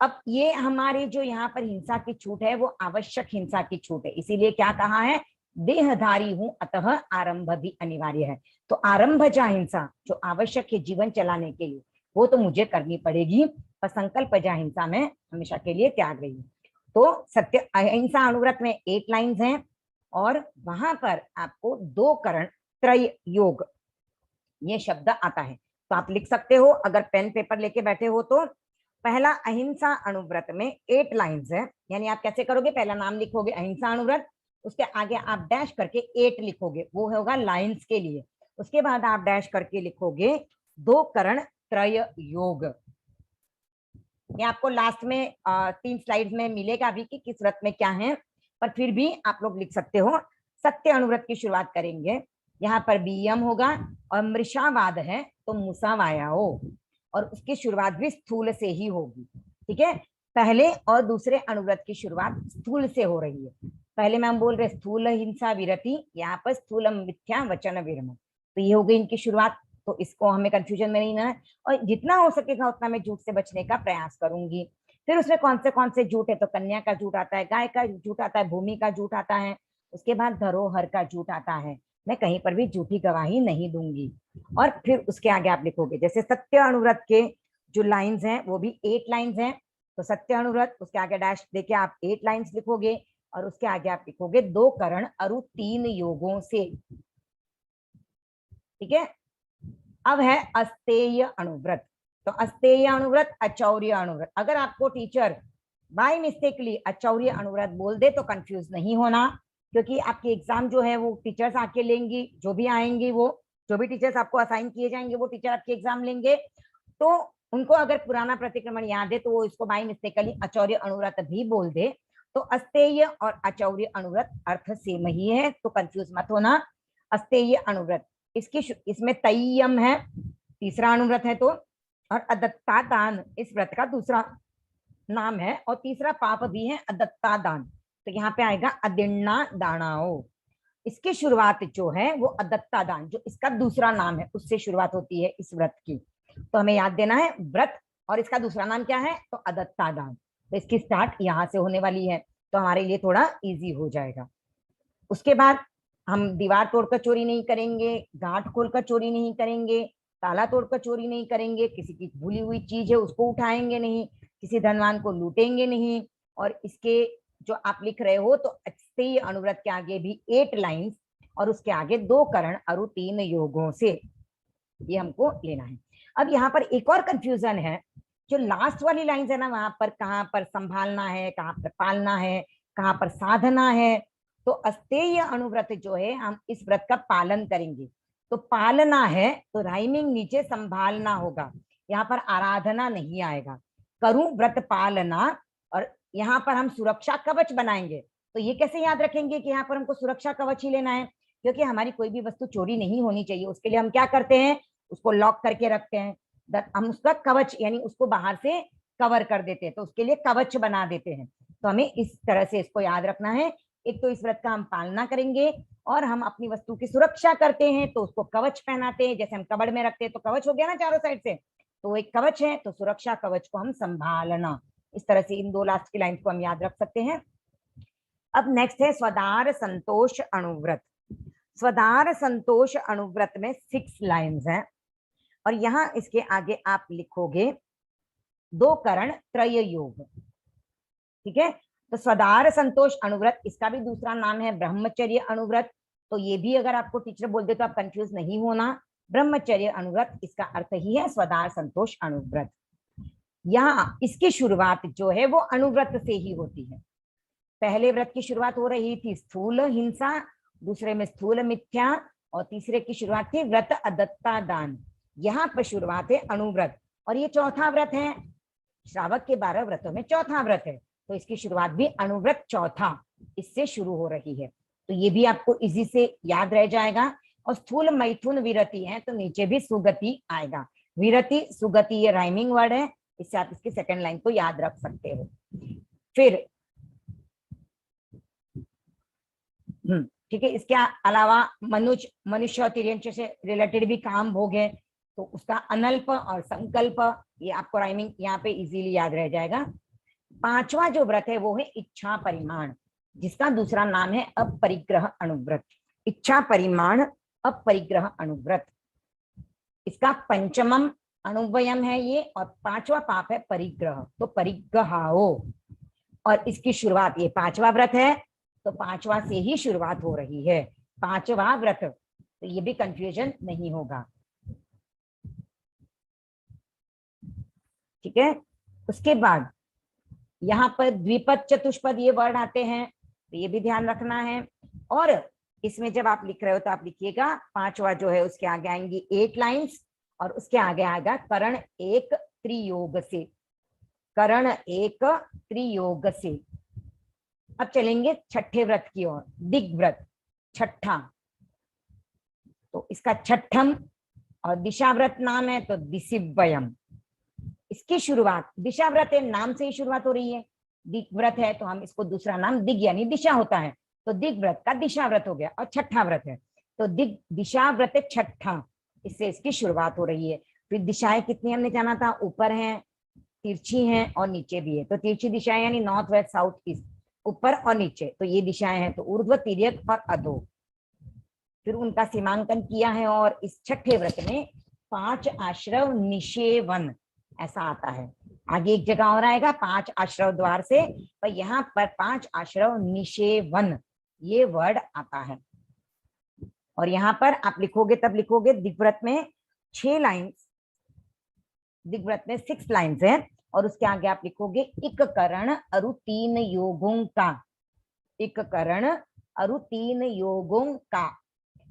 अब ये हमारी जो यहाँ पर हिंसा की छूट है वो आवश्यक हिंसा की छूट है, इसीलिए क्या कहा है, देहधारी हूं अतः आरंभ भी अनिवार्य है। तो आरंभजा हिंसा जो आवश्यक है जीवन चलाने के लिए, वो तो मुझे करनी पड़ेगी, पर संकल्पजा हिंसा में हमेशा के लिए त्याग रही हूँ। तो सत्य अहिंसा अनुव्रत में 8 लाइंस हैं, और वहां पर आपको 2 करण त्रय योग ये शब्द आता है। तो आप लिख सकते हो, अगर पेन पेपर लेके बैठे हो तो पहला अहिंसा अनुव्रत में 8 लाइंस है, यानी आप कैसे करोगे, पहला नाम लिखोगे अहिंसा अनुव्रत, उसके आगे आप डैश करके 8 लिखोगे, वो होगा लाइंस के लिए। उसके बाद आप डैश करके लिखोगे 2 करण त्रय योग। ये आपको लास्ट में 3 स्लाइड्स में मिलेगा अभी कि किस व्रत में क्या है, पर फिर भी आप लोग लिख सकते हो। सत्य अनुव्रत की शुरुआत करेंगे, यहाँ पर बीयम होगा, और मृषावाद है तो मुसावायाओ, और उसकी शुरुआत भी स्थूल से ही होगी। ठीक है, पहले और दूसरे अनुव्रत की शुरुआत स्थूल से हो रही है। पहले में हम बोल रहे स्थूल हिंसा विरति, यहाँ पर स्थूल मिथ्या वचन विरम, तो ये हो गई इनकी शुरुआत। तो इसको हमें कंफ्यूजन में नहीं ना है, और जितना हो सकेगा उतना मैं झूठ से बचने का प्रयास करूंगी। फिर उसमें कौन से झूठ है, तो कन्या का झूठ आता है, गाय का झूठ आता है, भूमि का झूठ आता है, उसके बाद धरोहर का झूठ आता है। मैं कहीं पर भी झूठी गवाही नहीं दूंगी। और फिर उसके आगे आप लिखोगे, जैसे सत्य अनुव्रत के जो लाइंस हैं वो भी 8 लाइंस हैं, तो सत्य अनुव्रत उसके आगे डैश देके आप 8 लाइंस लिखोगे, और उसके आगे आप लिखोगे 2 करण अरु 3 योगों से। ठीक है, अब है अस्तेय अनुव्रत। तो अस्तेय अनुव्रत, अचौर्य अनुव्रत। अगर आपको टीचर बाय मिस्टेकली अचौर्य अनुव्रत बोल दे तो कंफ्यूज नहीं होना, क्योंकि आपकी एग्जाम जो है वो टीचर्स आके लेंगी, जो भी आएंगी, वो जो भी टीचर्स आपको असाइन किए जाएंगे वो टीचर आपकी एग्जाम लेंगे। तो उनको अगर पुराना प्रतिक्रमण याद है तो वो इसको बाय मिस्टेकली अचौर्य अनुव्रत भी बोल दे। तो अस्तेय और अचौर्य अनुव्रत अर्थ सेम ही है, तो कंफ्यूज मत होना। अस्तेय अनुव्रत, इसमें तय्यम है, तीसरा अनुव्रत है, तो और अदत्ता दान इस व्रत का दूसरा नाम है, और तीसरा पाप भी है अदत्ता दान, तो यहाँ पे आएगा अदिन्ना दानाओ। इसकी शुरुआत जो है वो अदत्ता दान, जो इसका दूसरा नाम है, उससे शुरुआत होती है इस व्रत की। तो हमें याद देना है व्रत और इसका दूसरा नाम क्या है, तो अदत्ता दान। तो इसकी स्टार्ट यहाँ से होने वाली है, तो हमारे लिए थोड़ा इजी हो जाएगा। उसके बाद हम दीवार तोड़कर चोरी नहीं करेंगे, गांठ खोलकर चोरी नहीं करेंगे, ताला तोड़कर चोरी नहीं करेंगे, किसी की भूली हुई चीज है उसको उठाएंगे नहीं, किसी धनवान को लूटेंगे नहीं। और इसके जो आप लिख रहे हो तो अस्थेय अनुव्रत के आगे भी 8 लाइंस और उसके आगे 2 करण अरु 3 योगों से, ये हमको लेना है। अब यहाँ पर एक और कंफ्यूजन है, जो लास्ट वाली लाइंस है ना, वहां पर कहाँ पर संभालना है, कहाँ पर पालना है, कहाँ पर साधना है। तो अस्थेय अनुव्रत जो है हम इस व्रत का पालन करेंगे, तो पालना है तो राइमिंग नीचे संभालना होगा, यहाँ पर आराधना नहीं आएगा। करूं व्रत पालना, और यहाँ पर हम सुरक्षा कवच बनाएंगे। तो ये कैसे याद रखेंगे कि यहाँ पर हमको सुरक्षा कवच ही लेना है, क्योंकि हमारी कोई भी वस्तु चोरी नहीं होनी चाहिए। उसके लिए हम क्या करते हैं, उसको लॉक करके रखते हैं, हम उसका कवच यानी उसको बाहर से कवर कर देते हैं, तो उसके लिए कवच बना देते हैं। तो हमें इस तरह से इसको याद रखना है। एक तो इस व्रत का हम पालना करेंगे और हम अपनी वस्तु की सुरक्षा करते हैं, तो उसको कवच पहनाते हैं। जैसे हम कबड़ में रखते हैं तो कवच हो गया ना चारों साइड से, तो एक कवच है, तो सुरक्षा कवच को हम संभालना। इस तरह से इन 2 लास्ट की लाइन को हम याद रख सकते हैं। अब नेक्स्ट है स्वदार संतोष अनुव्रत। स्वदार संतोष अनुव्रत में 6 लाइन्स हैं और यहाँ इसके आगे आप लिखोगे 2 करण त्रय योग। ठीक है, तो स्वदार संतोष अनुव्रत, इसका भी दूसरा नाम है ब्रह्मचर्य अनुव्रत। तो ये भी अगर आपको टीचर बोल दे तो आप कंफ्यूज नहीं होना, ब्रह्मचर्य अनुव्रत इसका अर्थ ही है स्वदार संतोष अनुव्रत। यहाँ इसकी शुरुआत जो है वो अनुव्रत से ही होती है। पहले व्रत की शुरुआत हो रही थी स्थूल हिंसा, दूसरे में स्थूल मिथ्या, और तीसरे की शुरुआत थी व्रत अदत्ता दान। यहाँ पर शुरुआत है अनुव्रत, और ये चौथा व्रत है। श्रावक के 12 व्रतों में चौथा व्रत है, तो इसकी शुरुआत भी अनुव्रत चौथा इससे शुरू हो रही है। तो ये भी आपको इजी से याद रह जाएगा। और स्थूल मैथुन विरति है तो नीचे भी सुगति आएगा। विरति सुगति ये राइमिंग वर्ड है, इससे आप इसकी सेकंड लाइन को याद रख सकते हो। फिर ठीक है, इसके अलावा मनुष्य और तिर्यंश से रिलेटेड भी काम भोग है, तो उसका अनल्प और संकल्प ये आपको राइमिंग यहाँ पे इजीली याद रह जाएगा। 5वां जो व्रत है वो है इच्छा परिमाण, जिसका दूसरा नाम है अपरिग्रह अनुव्रत। इच्छा परिमाण अपरिग्रह अनुव्रत, इसका 5वां अनुव्यय है ये, और 5वां पाप है परिग्रह, तो परिग्रहाओ। और इसकी शुरुआत, ये 5वां व्रत है तो 5वां से ही शुरुआत हो रही है, 5वां व्रत, तो ये भी कंफ्यूजन नहीं होगा। ठीक है, उसके बाद यहाँ पर द्विपद चतुष्पद ये वर्ड आते हैं, तो ये भी ध्यान रखना है। और इसमें जब आप लिख रहे हो तो आप लिखिएगा 5वां जो है उसके आगे आएंगी 8 लाइंस और उसके आगे आएगा करण 1 त्रियोग से, करण 1 त्रियोग से। अब चलेंगे छठे व्रत की ओर, दिग्व्रत छठा। तो इसका छठम और दिशाव्रत नाम है तो दिशिव्ययम। इसकी शुरुआत दिशाव्रत है, नाम से ही शुरुआत हो रही है। दिग्व्रत है तो हम इसको दूसरा नाम दिग यानी दिशा होता है, तो दिग्व्रत का दिशाव्रत हो गया। और छठा व्रत है तो दिशाव्रत छठा, इससे इसकी शुरुआत हो रही है। फिर दिशाएं कितनी हमने जाना था, ऊपर है, तिरछी हैं और नीचे भी है। तो तिरछी दिशाएं यानी नॉर्थ वेस्ट साउथ ईस्ट, ऊपर और नीचे, तो ये दिशाएं हैं। तो ऊर्ध्व तिर्यक और अधो, फिर उनका सीमांकन किया है। और इस छठे व्रत में 5 आश्रव निषेवन ऐसा आता है। आगे एक जगह और आएगा 5 आश्रव द्वार से, पर यहाँ पर 5 आश्रव निषेवन ये वर्ड आता है। और यहाँ पर आप लिखोगे तब लिखोगे दिग्व्रत में 6 लाइन्स, दिग्व्रत में 6 लाइन्स है और उसके आगे आप लिखोगे इक करण अरु 3 योगों का, इक करण अरु 3 योगों का।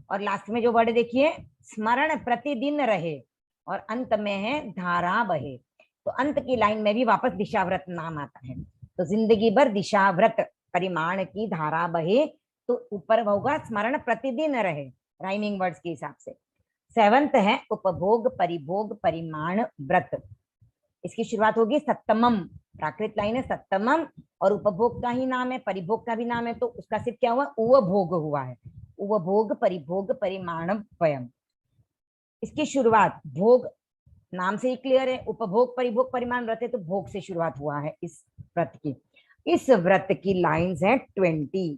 और लास्ट में जो वर्ड देखिए स्मरण प्रतिदिन रहे, और अंत में है धारा बहे। तो अंत की लाइन में भी वापस दिशाव्रत नाम आता है। तो जिंदगी भर दिशाव्रत परिमाण की धारा बहे, तो ऊपर होगा स्मरण प्रतिदिन रहे राइमिंग वर्ड्स के हिसाब से। 7th है उपभोग परिभोग परिमाण व्रत। इसकी शुरुआत होगी सप्तमम, प्राकृत लाइन है सप्तमम, और उपभोग का ही नाम है, परिभोग का भी नाम है, तो उसका सिर्फ क्या हुआ, उपभोग हुआ है। उपभोग परिभोग परिमाण व्यम। इसकी शुरुआत भोग नाम से ही क्लियर है, उपभोग परिभोग परिमाण व्रत है तो भोग से शुरुआत हुआ है इस व्रत की। इस व्रत की लाइंस है 20।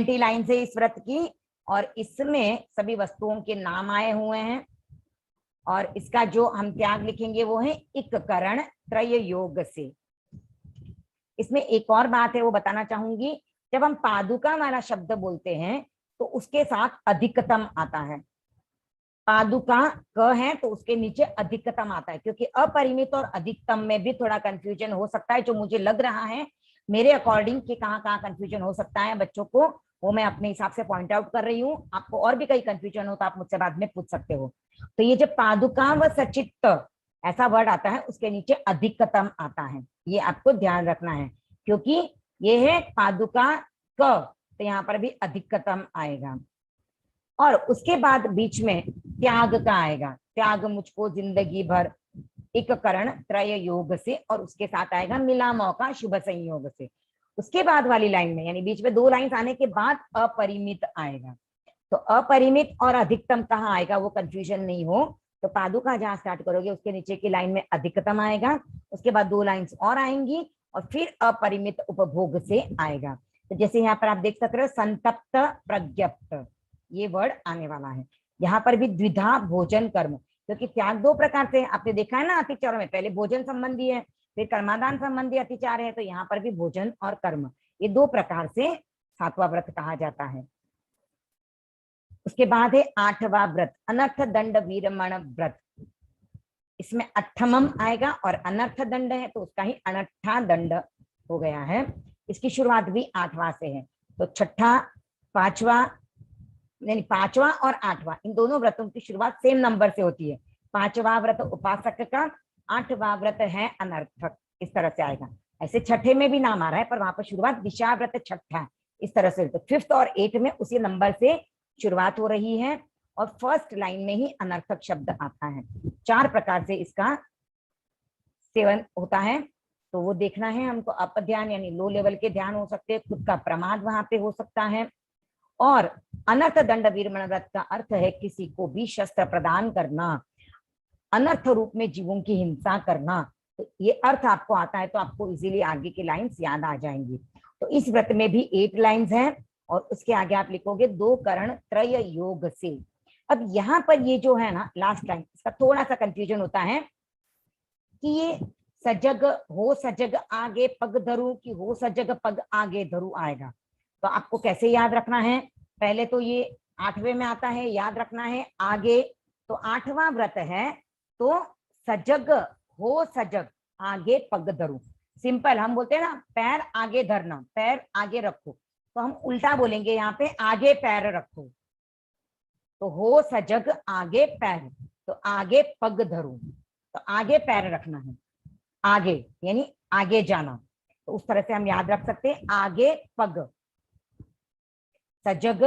लाइन्स है इस व्रत की, और इसमें सभी वस्तुओं के नाम आए हुए हैं, और इसका जो हम त्याग लिखेंगे वो है इक करण त्रय योग से। इसमें एक और बात है वो बताना चाहूंगी, जब हम पादुका वाला शब्द बोलते हैं तो उसके साथ अधिकतम आता है। पादुका क है तो उसके नीचे अधिकतम आता है, क्योंकि अपरिमित और अधिकतम में भी थोड़ा कंफ्यूजन हो सकता है। जो मुझे लग रहा है मेरे अकॉर्डिंग कि कहाँ कहाँ कंफ्यूजन हो सकता है बच्चों को, वो मैं अपने हिसाब से पॉइंट आउट कर रही हूँ। आपको और भी कहीं कंफ्यूजन हो तो आप मुझसे बाद में पूछ सकते हो। तो ये जो पादुका व सचित्त ऐसा वर्ड आता है उसके नीचे अधिकतम आता है, ये आपको ध्यान रखना है, क्योंकि ये है पादुका क तो यहाँ पर भी अधिकतम आएगा। और उसके बाद बीच में त्याग का आएगा, त्याग मुझको जिंदगी भर एक करण त्रय योग से, और उसके साथ आएगा मिला मौका शुभ संयोग से। उसके बाद वाली लाइन में यानी बीच में 2 लाइन आने के बाद अपरिमित आएगा। तो अपरिमित और अधिकतम कहाँ आएगा वो कंफ्यूजन नहीं हो, तो पादुका जहां स्टार्ट करोगे उसके नीचे की लाइन में अधिकतम आएगा, उसके बाद 2 लाइन्स और आएंगी और फिर अपरिमित उपभोग से आएगा। तो जैसे यहाँ पर आप देख सकते हो संतप्त प्रज्ञप्त, ये वर्ड आने वाला है। यहाँ पर भी द्विधा भोजन कर्म, क्योंकि त्याग 2 प्रकार से आपने देखा है ना अतिचारों में, पहले भोजन संबंधी है फिर कर्मादान संबंधी अतिचार है, तो यहाँ पर भी भोजन और कर्म ये 2 प्रकार से 7वां व्रत कहा जाता है। उसके बाद है 8वां व्रत अनर्थ दंड वीरमण व्रत। इसमें अठमम आएगा और अनर्थ दंड है तो उसका ही अनठा दंड हो गया है। इसकी शुरुआत भी 8वां से है, तो छठा 5वां यानी 5वां और 8वां इन दोनों व्रतों की शुरुआत सेम नंबर से होती है। 5वां व्रत उपासक का, 8वां व्रत है अनर्थक, इस तरह से आएगा। ऐसे छठे में भी नाम आ रहा है पर वहां पर शुरुआत दिशा व्रत छठा इस तरह से, तो 5th और 8th में उसी नंबर से शुरुआत हो रही है और फर्स्ट लाइन में ही अनर्थक शब्द आता है। 4 प्रकार से इसका सेवन होता है, तो वो देखना है हमको। अप ध्यान यानी लो लेवल के ध्यान हो सकते हैं, खुद का प्रमाद वहां पे हो सकता है। और अनर्थ दंड वीरमण व्रत का अर्थ है किसी को भी शस्त्र प्रदान करना, अनर्थ रूप में जीवों की हिंसा करना। तो ये अर्थ आपको आता है तो आपको इजीली आगे की लाइंस याद आ जाएंगी। तो इस व्रत में भी 8 लाइंस हैं और उसके आगे आप लिखोगे 2 करण त्रय योग से। अब यहाँ पर ये जो है ना लास्ट लाइन, इसका थोड़ा सा कंफ्यूजन होता है कि ये सजग हो सजग आगे पग धरू कि हो सजग पग आगे धरू आएगा। तो आपको कैसे याद रखना है, पहले तो ये 8वें में आता है, याद रखना है आगे, तो 8वां व्रत है तो सजग हो सजग आगे पग धरू। सिंपल हम बोलते हैं ना पैर आगे धरना, पैर आगे रखो, तो हम उल्टा बोलेंगे यहाँ पे आगे पैर रखो। तो हो सजग आगे पैर, तो आगे पग धरू, तो आगे पैर रखना है, आगे यानी आगे जाना। तो उस तरह से हम याद रख सकते हैं आगे पग, सजग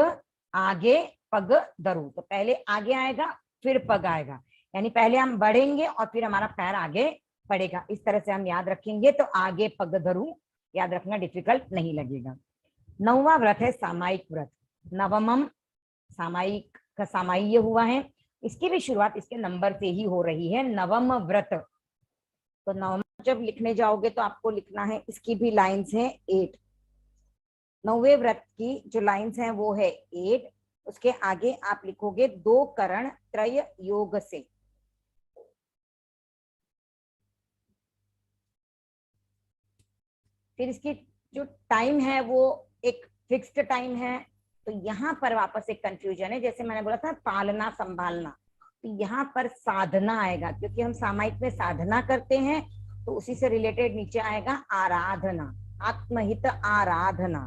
आगे पग धरू, तो पहले आगे आएगा फिर पग आएगा, यानी पहले हम बढ़ेंगे और फिर हमारा पैर आगे बढ़ेगा। इस तरह से हम याद रखेंगे तो आगे पग धरू याद रखना डिफिकल्ट नहीं लगेगा। 9वां व्रत है सामायिक व्रत। नवमम सामायिक का सामायिक हुआ है, इसकी भी शुरुआत इसके नंबर से ही हो रही है, नवम व्रत। तो नवम जब लिखने जाओगे तो आपको लिखना है, इसकी भी लाइंस है 8। 9वें व्रत की जो लाइंस हैं वो है 8, उसके आगे आप लिखोगे 2 करण त्रय योग से। फिर इसकी जो टाइम है वो एक फिक्स्ड टाइम है, तो यहाँ पर वापस एक कंफ्यूजन है, जैसे मैंने बोला था पालना संभालना, तो यहाँ पर साधना आएगा, क्योंकि हम सामायिक में साधना करते हैं तो उसी से रिलेटेड नीचे आएगा आराधना, आत्महित आराधना,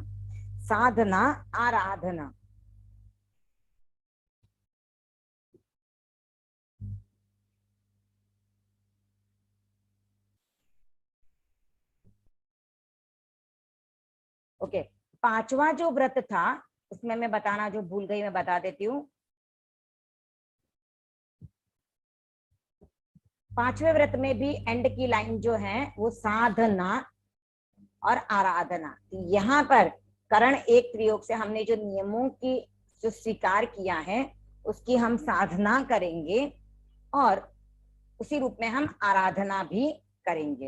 साधना आराधना। ओके, 5वां जो व्रत था उसमें मैं बताना जो भूल गई मैं बता देती हूँ। 5वें व्रत में भी एंड की लाइन जो है वो साधना और आराधना। यहाँ पर करण एक प्रयोग से हमने जो नियमों की जो स्वीकार किया है उसकी हम साधना करेंगे और उसी रूप में हम आराधना भी करेंगे।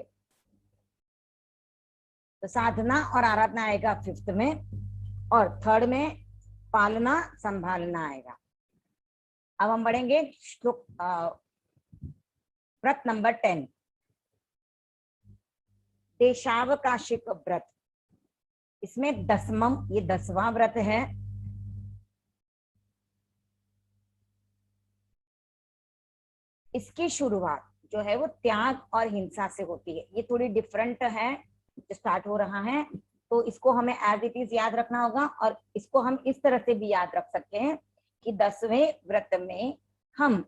तो साधना और आराधना आएगा 5th में, और 3rd में पालना संभालना आएगा। अब हम बढ़ेंगे श्लोक व्रत नंबर 10, देशावकाशिक व्रत। इसमें 10वां, ये 10वां व्रत है। इसकी शुरुआत जो है वो त्याग और हिंसा से होती है। ये थोड़ी डिफरेंट है, स्टार्ट हो रहा है, तो इसको हमें एज इट इज याद रखना होगा। और इसको हम इस तरह से भी याद रख सकते हैं कि 10वें व्रत में हम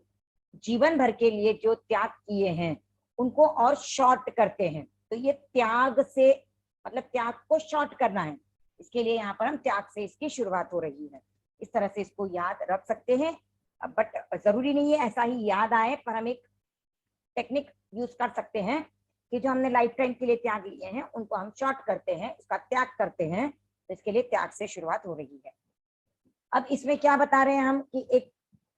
जीवन भर के लिए जो त्याग किए हैं उनको और शॉर्ट करते हैं। तो ये त्याग से मतलब त्याग को शॉर्ट करना है, इसके लिए यहाँ पर हम त्याग से इसकी शुरुआत हो रही है। इस तरह से इसको याद रख सकते हैं, बट जरूरी नहीं है ऐसा ही याद आए, पर हम एक टेक्निक यूज कर सकते हैं कि जो हमने लाइफ टाइम के लिए त्याग लिए हैं उनको हम शॉर्ट करते हैं, उसका त्याग करते हैं। तो इसके लिए त्याग से शुरुआत हो रही है। अब इसमें क्या बता रहे हैं हम कि एक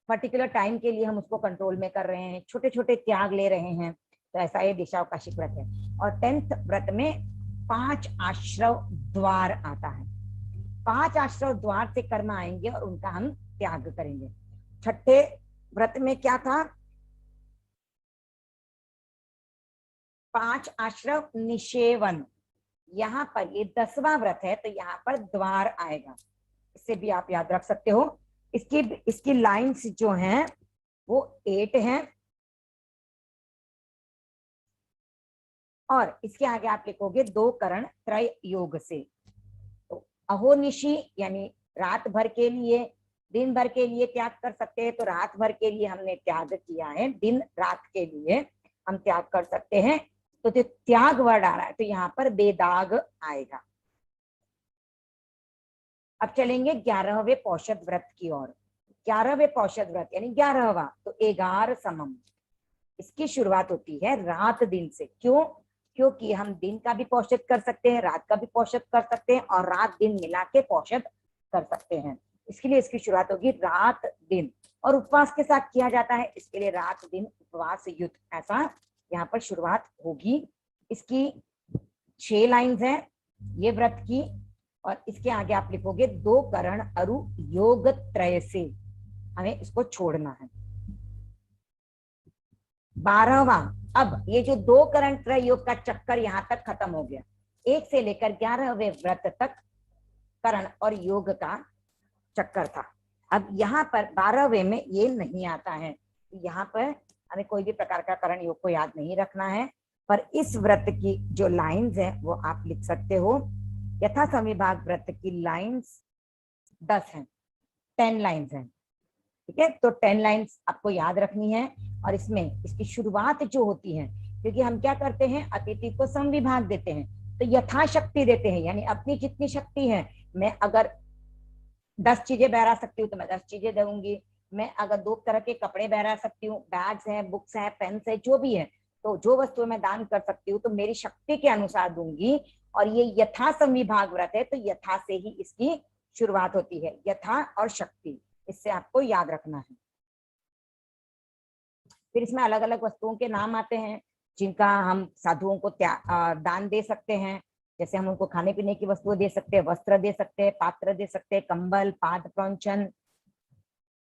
पर्टिकुलर टाइम के लिए हम उसको कंट्रोल में कर रहे हैं, छोटे छोटे त्याग ले रहे हैं। तो ऐसा ये देशावकाशिक व्रत है। और 10th व्रत में 5 आश्रव द्वार आता है। 5 आश्रव द्वार से कर्म आएंगे और उनका हम त्याग करेंगे। 6ठे व्रत में क्या था? 5 आश्रव निषेवन। यहाँ पर ये 10वां व्रत है, तो यहाँ पर द्वार आएगा, इससे भी आप याद रख सकते हो। इसकी लाइंस जो हैं वो 8 हैं, और इसके आगे आप लिखोगे 2 करण त्रय योग से। तो अहोनिशी यानी रात भर के लिए, दिन भर के लिए त्याग कर सकते हैं, तो रात भर के लिए हमने त्याग किया है, दिन रात के लिए हम त्याग कर सकते हैं। तो त्याग वर्ड आ रहा है, तो यहाँ पर बेदाग आएगा। अब चलेंगे 11वें पौषध व्रत की ओर। 11वें पौषध व्रत यानी 11वां, तो 11 समम। इसकी शुरुआत होती है रात दिन से। क्यों? क्योंकि हम दिन का भी पौषध कर सकते हैं, रात का भी पौषध कर सकते हैं, और रात दिन मिला के पौषध कर सकते हैं। इसके लिए इसकी शुरुआत होगी रात दिन, और उपवास के साथ किया जाता है, इसके लिए रात दिन उपवास युद्ध, ऐसा यहाँ पर शुरुआत होगी। इसकी 6 लाइन्स हैं ये व्रत की, और इसके आगे आप लिखोगे 2 करण अरु योग त्रय से हमें इसको छोड़ना है। 12वां, अब ये जो 2 करण त्रय योग का चक्कर यहाँ तक खत्म हो गया। 1 से लेकर 11वें व्रत तक करण और योग का चक्कर था। अब यहाँ पर 12वें में ये नहीं आता है। यहाँ पर हमें कोई भी प्रकार का करण योग को याद नहीं रखना है, पर इस व्रत की जो लाइंस है वो आप लिख सकते हो। यथा संविभाग व्रत की लाइंस 10 हैं, 10 लाइंस हैं, ठीक है। तो 10 लाइंस आपको याद रखनी है। और इसमें इसकी शुरुआत जो होती है, क्योंकि हम क्या करते हैं, अतिथि को संविभाग देते हैं, तो यथाशक्ति देते हैं, यानी अपनी जितनी शक्ति है। मैं अगर 10 चीजें बहरा सकती हूँ तो मैं 10 चीजें दूंगी। मैं अगर 2 तरह के कपड़े बहरा सकती हूँ, बैग्स हैं, बुक्स हैं, पेन्स है, जो भी है, तो जो वस्तु मैं दान कर सकती हूँ तो मेरी शक्ति के अनुसार दूंगी। और ये यथा संविभाग व्रत है, तो यथा से ही इसकी शुरुआत होती है, यथा और शक्ति, इससे आपको याद रखना है। फिर इसमें अलग अलग वस्तुओं के नाम आते हैं जिनका हम साधुओं को दान दे सकते हैं। जैसे हम उनको खाने पीने की वस्तुएं दे सकते हैं, वस्त्र दे सकते हैं, पात्र दे सकते हैं, कंबल, पाद प्रौंचन,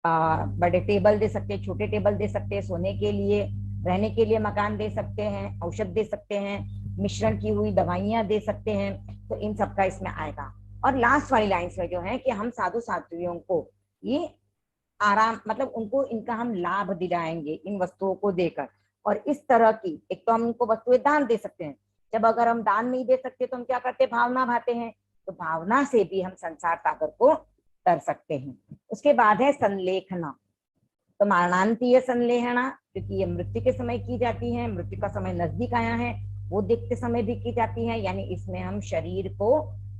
बड़े टेबल दे सकते हैं, छोटे टेबल दे सकते हैं, सोने के लिए, रहने के लिए मकान दे सकते हैं, औषध दे सकते हैं, मिश्रण की हुई दवाइयां दे सकते हैं। तो इन सबका इसमें आएगा। और लास्ट वाली लाइन्स में जो है कि हम साधु साध्वियों को ये आराम, मतलब उनको इनका हम लाभ दिलाएंगे इन वस्तुओं को देकर। और इस तरह की, एक तो हम उनको वस्तुएं दान दे सकते हैं, जब अगर हम दान नहीं दे सकते तो हम क्या करते हैं, भावना भाते हैं। तो भावना से भी हम संसार सागर को कर सकते हैं। उसके बाद है संलेखना। तो मरणांतीय संलेहना, क्योंकि ये मृत्यु के समय की जाती है, मृत्यु का समय नजदीक आया है, वो देखते समय भी की जाती है। यानी इसमें हम शरीर को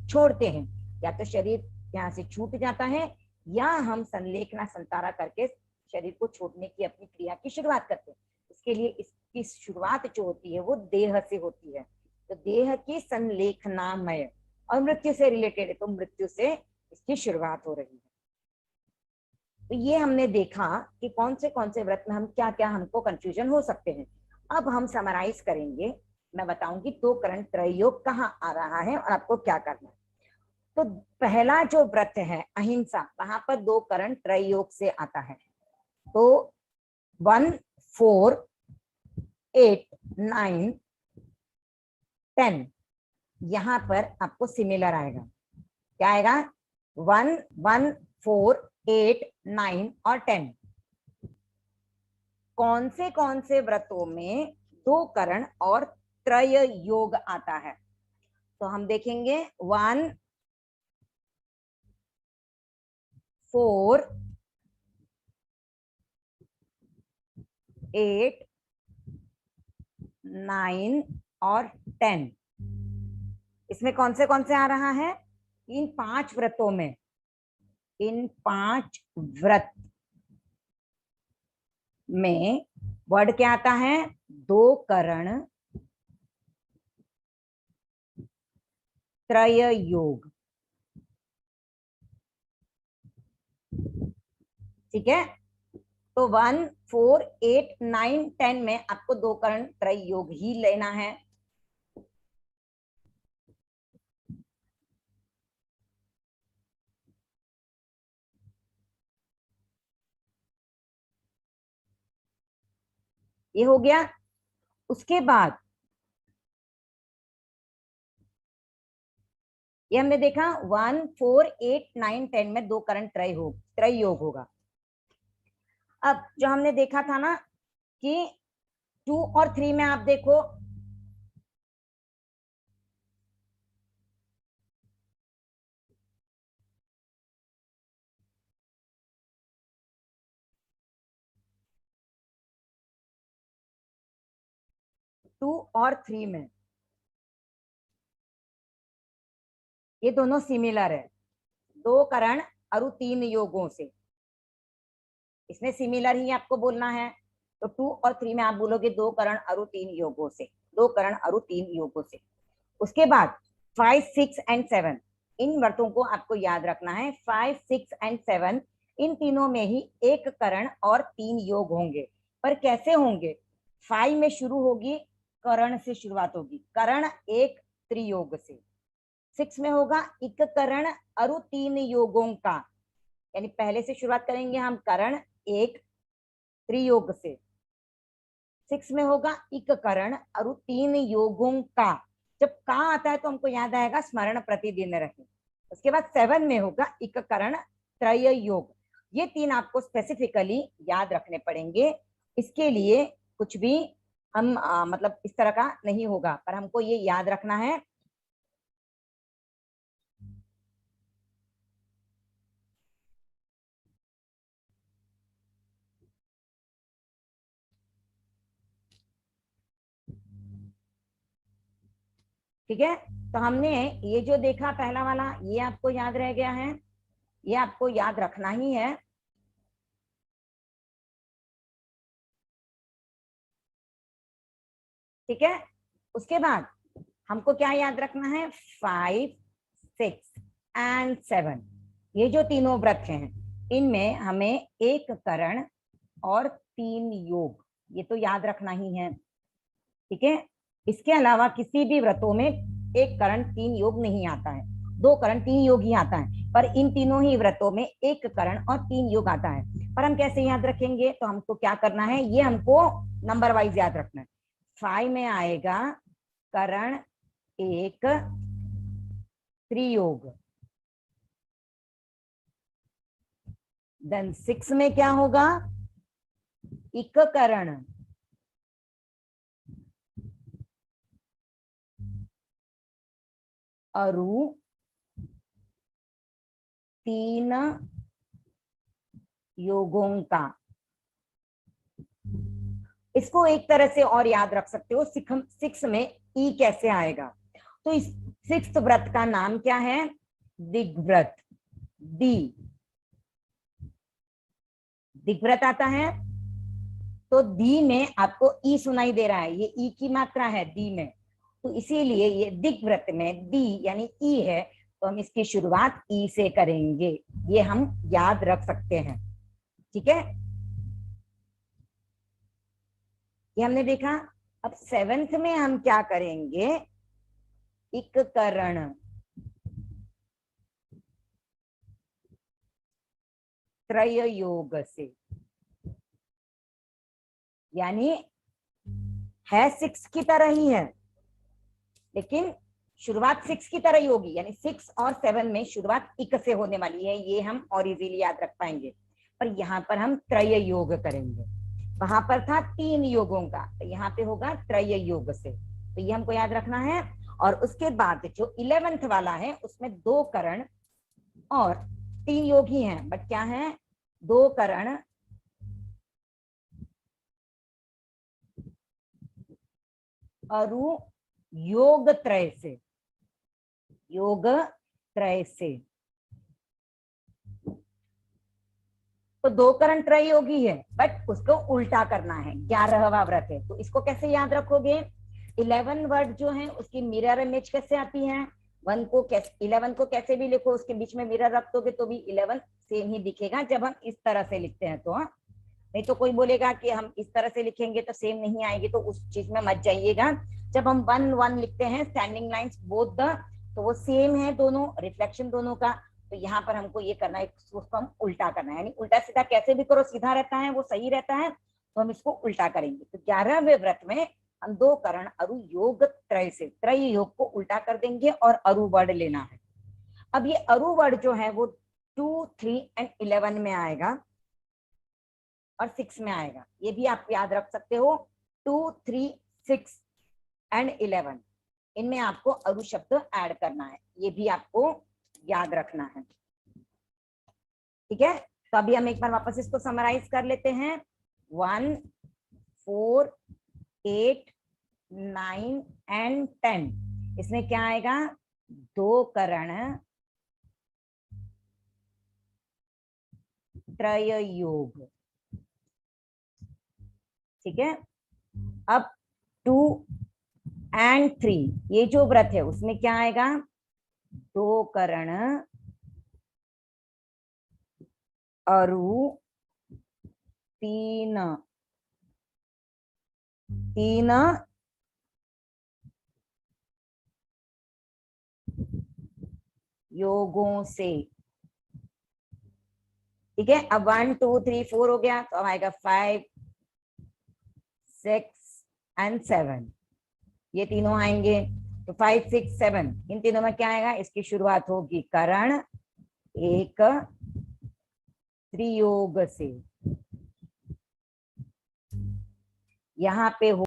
छोड़ते हैं, या तो शरीर यहाँ से छूट जाता है, या हम संलेखना संतारा करके शरीर को छोड़ने की अपनी क्रिया की शुरुआत करते हैं। इसके लिए इसकी शुरुआत जो होती है वो देह से होती है। तो देह की संलेखनामय, और मृत्यु से रिलेटेड है, तो मृत्यु से इसकी शुरुआत हो रही है। तो ये हमने देखा कि कौन से व्रत में हम क्या क्या हमको कंफ्यूजन हो सकते हैं। अब हम समराइज करेंगे, मैं बताऊंगी 2 करण त्रयोग कहाँ आ रहा है और आपको क्या करना है। तो पहला जो व्रत है अहिंसा, वहां पर 2 करण त्रयोग से आता है। तो 1, 4, 8, 9, 10 यहाँ पर आपको सिमिलर आएगा। क्या आएगा? 1, 1, 4, 8, 9 और 10। कौन से व्रतों में 2 करण और त्रय योग आता है? तो हम देखेंगे 1, 4, 8, 9 और 10। इसमें कौन से आ रहा है? इन 5 व्रतों में, इन 5 व्रत में वर्ड क्या आता है? 2 करण त्रय योग। ठीक है, तो 1, 4, 8, 9, 10 में आपको 2 करण त्रय योग ही लेना है। ये हो गया। उसके बाद ये हमने देखा 1, 4, 8, 9, 10 में 2 करण त्रय योग होगा। अब जो हमने देखा था ना कि 2 और 3 में आप देखो, टू और 3 में ये दोनों सिमिलर है, 2 करण और 3 योगों से। इसमें सिमिलर ही आपको बोलना है। तो 2 और 3 में आप बोलोगे 2 करण और 3 योगों से, 2 करण और 3 योगों से। उसके बाद 5, 6 एंड 7, इन व्रतों को आपको याद रखना है। 5, 6 एंड 7 इन तीनों में ही 1 करण और 3 योग होंगे। पर कैसे होंगे? 5 में शुरू होगी, करण से शुरुआत होगी, करण 1 त्रियोग से। 6 में होगा 1 करण और 3 योगों का, यानी पहले से शुरुआत करेंगे हम करण 1 त्रियोग से। 6 में होगा 1 करण और 3 योगों का। जब का आता है तो हमको याद आएगा स्मरण प्रतिदिन रहे। उसके बाद 7 में होगा 1 करण त्रय योग। ये 3 आपको स्पेसिफिकली याद रखने पड़ेंगे। इसके लिए कुछ भी हम मतलब इस तरह का नहीं होगा, पर हमको ये याद रखना है। ठीक है, तो हमने ये जो देखा पहला वाला, ये आपको याद रह गया है, ये आपको याद रखना ही है। ठीक है, उसके बाद हमको क्या याद रखना है? 5, 6 एंड 7, ये जो तीनों व्रत हैं, इनमें हमें 1 करण और 3 योग, ये तो याद रखना ही है। ठीक है, इसके अलावा किसी भी व्रतों में 1 करण 3 योग नहीं आता है, 2 करण 3 योग ही आता है। पर इन तीनों ही व्रतों में 1 करण और 3 योग आता है। पर हम कैसे याद रखेंगे? तो हमको क्या करना है, ये हमको नंबर वाइज याद रखना है। 5 में आएगा करण 1 त्रियोग, देन 6 में क्या होगा? 1 करण और 3 योगों का। इसको एक तरह से और याद रख सकते हो, 6 में ई कैसे आएगा? तो इस 6th व्रत का नाम क्या है? दिग्व्रत। दिग्व्रत आता है। तो दी में आपको ई सुनाई दे रहा है, ये ई की मात्रा है दी में। तो इसीलिए ये दिक व्रत में दी यानी ई है, तो हम इसकी शुरुआत ई से करेंगे, ये हम याद रख सकते हैं। ठीक है, ये हमने देखा। अब सेवेंथ में हम क्या करेंगे, इक करण त्रय योग से, यानी है 6 की तरह ही है, लेकिन शुरुआत 6 की तरह ही होगी, यानी 6 और 7 में शुरुआत इक से होने वाली है, ये हम और इजीली याद रख पाएंगे। पर यहाँ पर हम त्रय योग करेंगे, वहां पर था 3 योगों का, तो यहाँ पे होगा त्रय योग से, तो ये हमको याद रखना है। और उसके बाद जो 11th वाला है उसमें 2 करण और 3 योग ही हैं, बट क्या है, 2 करण अरु योग त्रय से, योग त्रय से, तो 2 करण त्रय योगी है, बट उसको उल्टा करना है, 11वां व्रत है, तो इसको कैसे याद रखोगे, 11 वर्ड जो है उसकी मिरर इमेज कैसे आती है, 1 को कैसे 11 को कैसे भी लिखो, उसके बीच में मिरर रख दोगे तो भी 11 सेम ही दिखेगा जब हम इस तरह से लिखते हैं। तो नहीं तो कोई बोलेगा कि हम इस तरह से लिखेंगे तो सेम नहीं आएगी, तो उस चीज में मत जाइएगा। जब हम 1 1 लिखते हैं स्टैंडिंग लाइंस बोथ द, तो वो सेम है दोनों, रिफ्लेक्शन दोनों का, तो यहाँ पर हमको ये करना है, उसको हम उल्टा करना है, यानी उल्टा सीधा कैसे भी करो, सीधा रहता है वो सही रहता है, तो हम इसको उल्टा करेंगे। तो 11वें व्रत में हम 2 करण अरु योग त्रय से, त्रय योग को उल्टा कर देंगे और अरु वर्ड लेना है। अब ये अरु वर्ड जो है वो 2 3 एंड 11 में आएगा और 6 में आएगा, ये भी आप याद रख सकते हो। 2 3 6 एंड 11, इनमें आपको अरु शब्द ऐड करना है, ये भी आपको याद रखना है। ठीक है, तो अभी हम एक बार वापस इसको समराइज कर लेते हैं। 1 4 8 9 एंड 10, इसमें क्या आएगा, 2 करण त्रय योग। ठीक है, अब 2 एंड 3, ये जो व्रत है उसमें क्या आएगा, 2 करण अरु 3 योगों से। ठीक है, अब 1 2 3 4 हो गया, तो अब आएगा 5 6 एंड 7, ये तीनों आएंगे। तो 5 6 7 इन तीनों में क्या आएगा, इसकी शुरुआत होगी करण एक त्रियोग से, यहाँ पे हो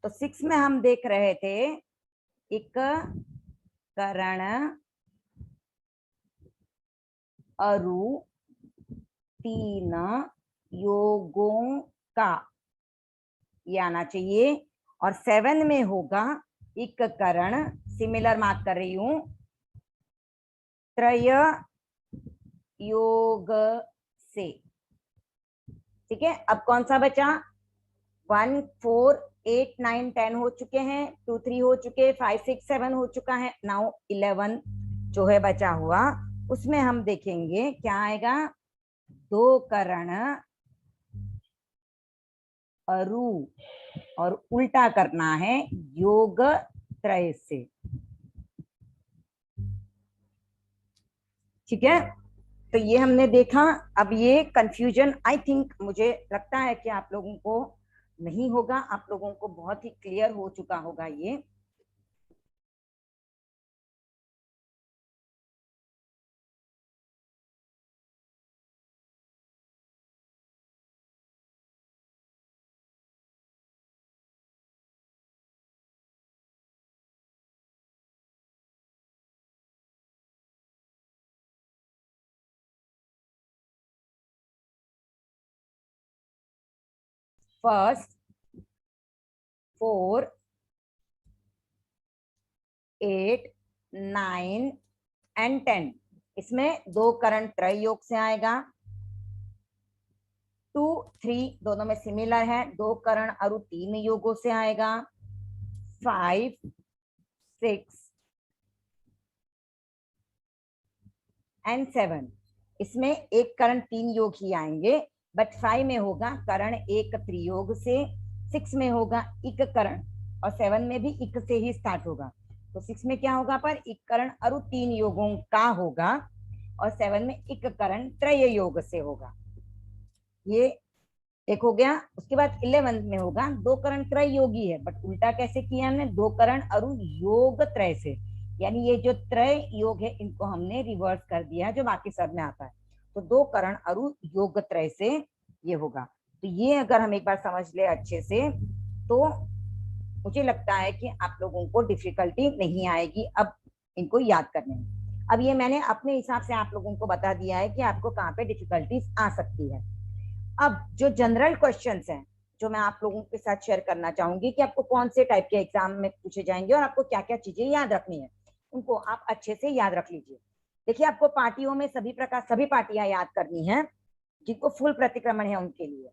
तो 6 में हम देख रहे थे एक करण अरु 3 योगों का, ये आना चाहिए। और 7 में होगा एक करण, सिमिलर मार्क कर रही हूं, त्रय योग से। ठीक है, अब कौन सा बचा? 1 4 8 9 10 हो चुके हैं, 2 3 हो चुके, 5 6 7 हो चुका है। नाउ 11 जो है बचा हुआ, उसमें हम देखेंगे क्या आएगा। 2 करण अरु, और उल्टा करना है योग त्रय से। ठीक है, तो ये हमने देखा। अब ये कंफ्यूजन आई थिंक, मुझे लगता है कि आप लोगों को नहीं होगा, आप लोगों को बहुत ही क्लियर हो चुका होगा ये। फर्स्ट 4 8 9 एंड 10, इसमें 2 करण त्रय योग से आएगा। 2 3 दोनों में सिमिलर है, 2 करण अरु 3 योगों से आएगा। 5 6 एंड 7, इसमें एक करण 3 योग ही आएंगे, बट 5 में होगा करण एक त्रियोग से, 6 में होगा इक करण, और 7 में भी इक से ही स्टार्ट होगा। तो 6 में क्या होगा पर इक करण अरु 3 योगों का होगा, और 7 में इक करण त्रय योग से होगा। ये एक हो गया। उसके बाद 11 में होगा 2 करण त्रय योगी है, बट उल्टा कैसे किया हमने, 2 करण अरु योग त्रय से, यानी ये जो त्रय योग है इनको हमने रिवर्स कर दिया जो बाकी सब में आता है। तो 2 करण अरु योग त्रय से ये होगा। तो ये अगर हम एक बार समझ ले अच्छे से, तो मुझे लगता है कि आप लोगों को डिफिकल्टी नहीं आएगी अब इनको याद करने में। अब ये मैंने अपने हिसाब से आप लोगों को बता दिया है कि आपको कहाँ पे डिफिकल्टीज आ सकती है। अब जो जनरल क्वेश्चंस हैं जो मैं आप लोगों के साथ शेयर करना चाहूंगी कि आपको कौन से टाइप के एग्जाम में पूछे जाएंगे और आपको क्या क्या चीजें याद रखनी है, उनको आप अच्छे से याद रख लीजिए। देखिए, आपको पार्टियों में सभी पार्टियां याद करनी है जिनको फुल प्रतिक्रमण है उनके लिए।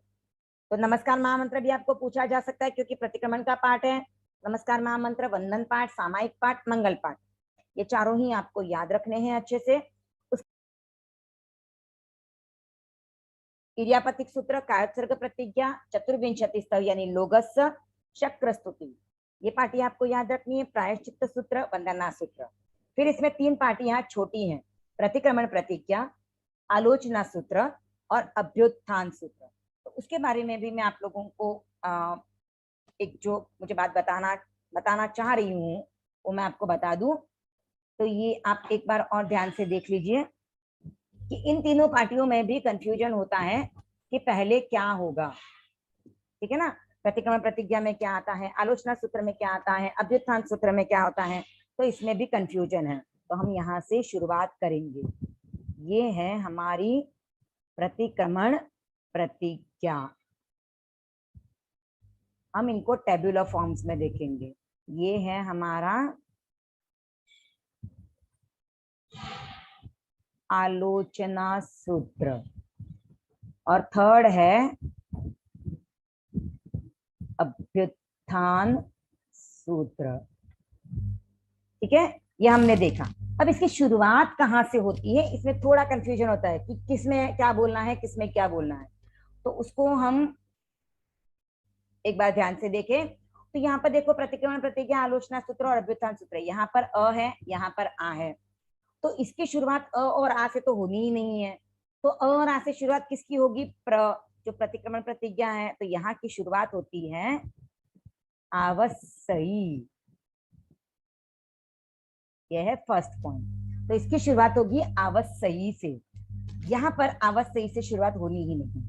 तो नमस्कार महामंत्र भी आपको पूछा जा सकता है क्योंकि प्रतिक्रमण का पाठ है। नमस्कार महामंत्र, वंदन पाठ, सामायिक पाठ, मंगल पाठ, ये चारों ही आपको याद रखने हैं अच्छे से। इर्यापतिक सूत्र, कायोत्सर्ग प्रतिज्ञा, चतुर्विंशति स्तव यानी लोगस, शक्र स्तुति, ये पार्टी आपको याद रखनी है। प्रायश्चित्त सूत्र, वंदना सूत्र। फिर इसमें 3 पार्टियां छोटी हैं, प्रतिक्रमण प्रतिज्ञा, आलोचना सूत्र और अभ्युत्थान सूत्र। तो उसके बारे में भी मैं आप लोगों को एक जो मुझे बात बताना चाह रही हूँ वो मैं आपको बता दूं। तो ये आप एक बार और ध्यान से देख लीजिए कि इन तीनों पार्टियों में भी कंफ्यूजन होता है कि पहले क्या होगा। ठीक है ना, प्रतिक्रमण प्रतिज्ञा में क्या आता है, आलोचना सूत्र में क्या आता है, अभ्युत्थान सूत्र में क्या होता है, तो इसमें भी कंफ्यूजन है। तो हम यहाँ से शुरुआत करेंगे। ये है हमारी प्रतिक्रमण प्रतिज्ञा, हम इनको टेबुलर फॉर्म्स में देखेंगे। ये है हमारा आलोचना सूत्र, और थर्ड है अभ्युत्थान सूत्र। ठीक है, ये हमने देखा। अब इसकी शुरुआत कहाँ से होती है, इसमें थोड़ा कंफ्यूजन होता है कि किसमें क्या बोलना है, किसमें क्या बोलना है। तो उसको हम एक बार ध्यान से देखें। तो यहाँ पर देखो, प्रतिक्रमण प्रतिज्ञा, आलोचना सूत्र और अभ्युत्थान सूत्र, यहाँ पर अ है, यहाँ पर आ है। तो इसकी शुरुआत अ और आ से तो होनी ही नहीं है। तो अ और आ से शुरुआत किसकी होगी, जो प्रतिक्रमण प्रतिज्ञा है, तो यहाँ की शुरुआत होती है आवश्यी। यह है फर्स्ट पॉइंट। तो इसकी शुरुआत होगी आवश्यी से, यहाँ पर आवश्यी से शुरुआत होनी ही नहीं।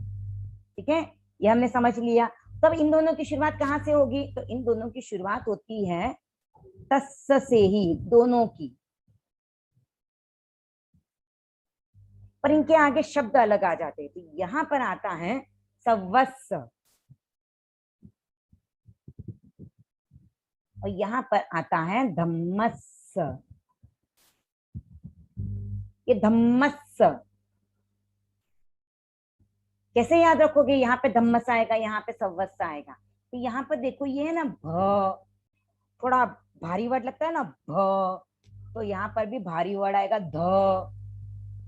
ठीक है, यह हमने समझ लिया। तो तब इन दोनों की शुरुआत कहाँ से होगी? तो इन दोनों की शुरुआत होती है तस्स से ही, दोनों की, पर इनके आगे शब्द अलग आ जाते हैं। तो यहां पर आता है सवस्स और यहाँ पर आता है धम्मस्स। ये धम्मस्स कैसे याद रखोगे? यहाँ पे धम्मस आएगा, यहाँ पे सवस्स आएगा। तो यहाँ पर देखो ये है ना भ, थोड़ा भारी वर्ड लगता है ना भ, तो यहाँ पर भी भारी वर्ड आएगा ध।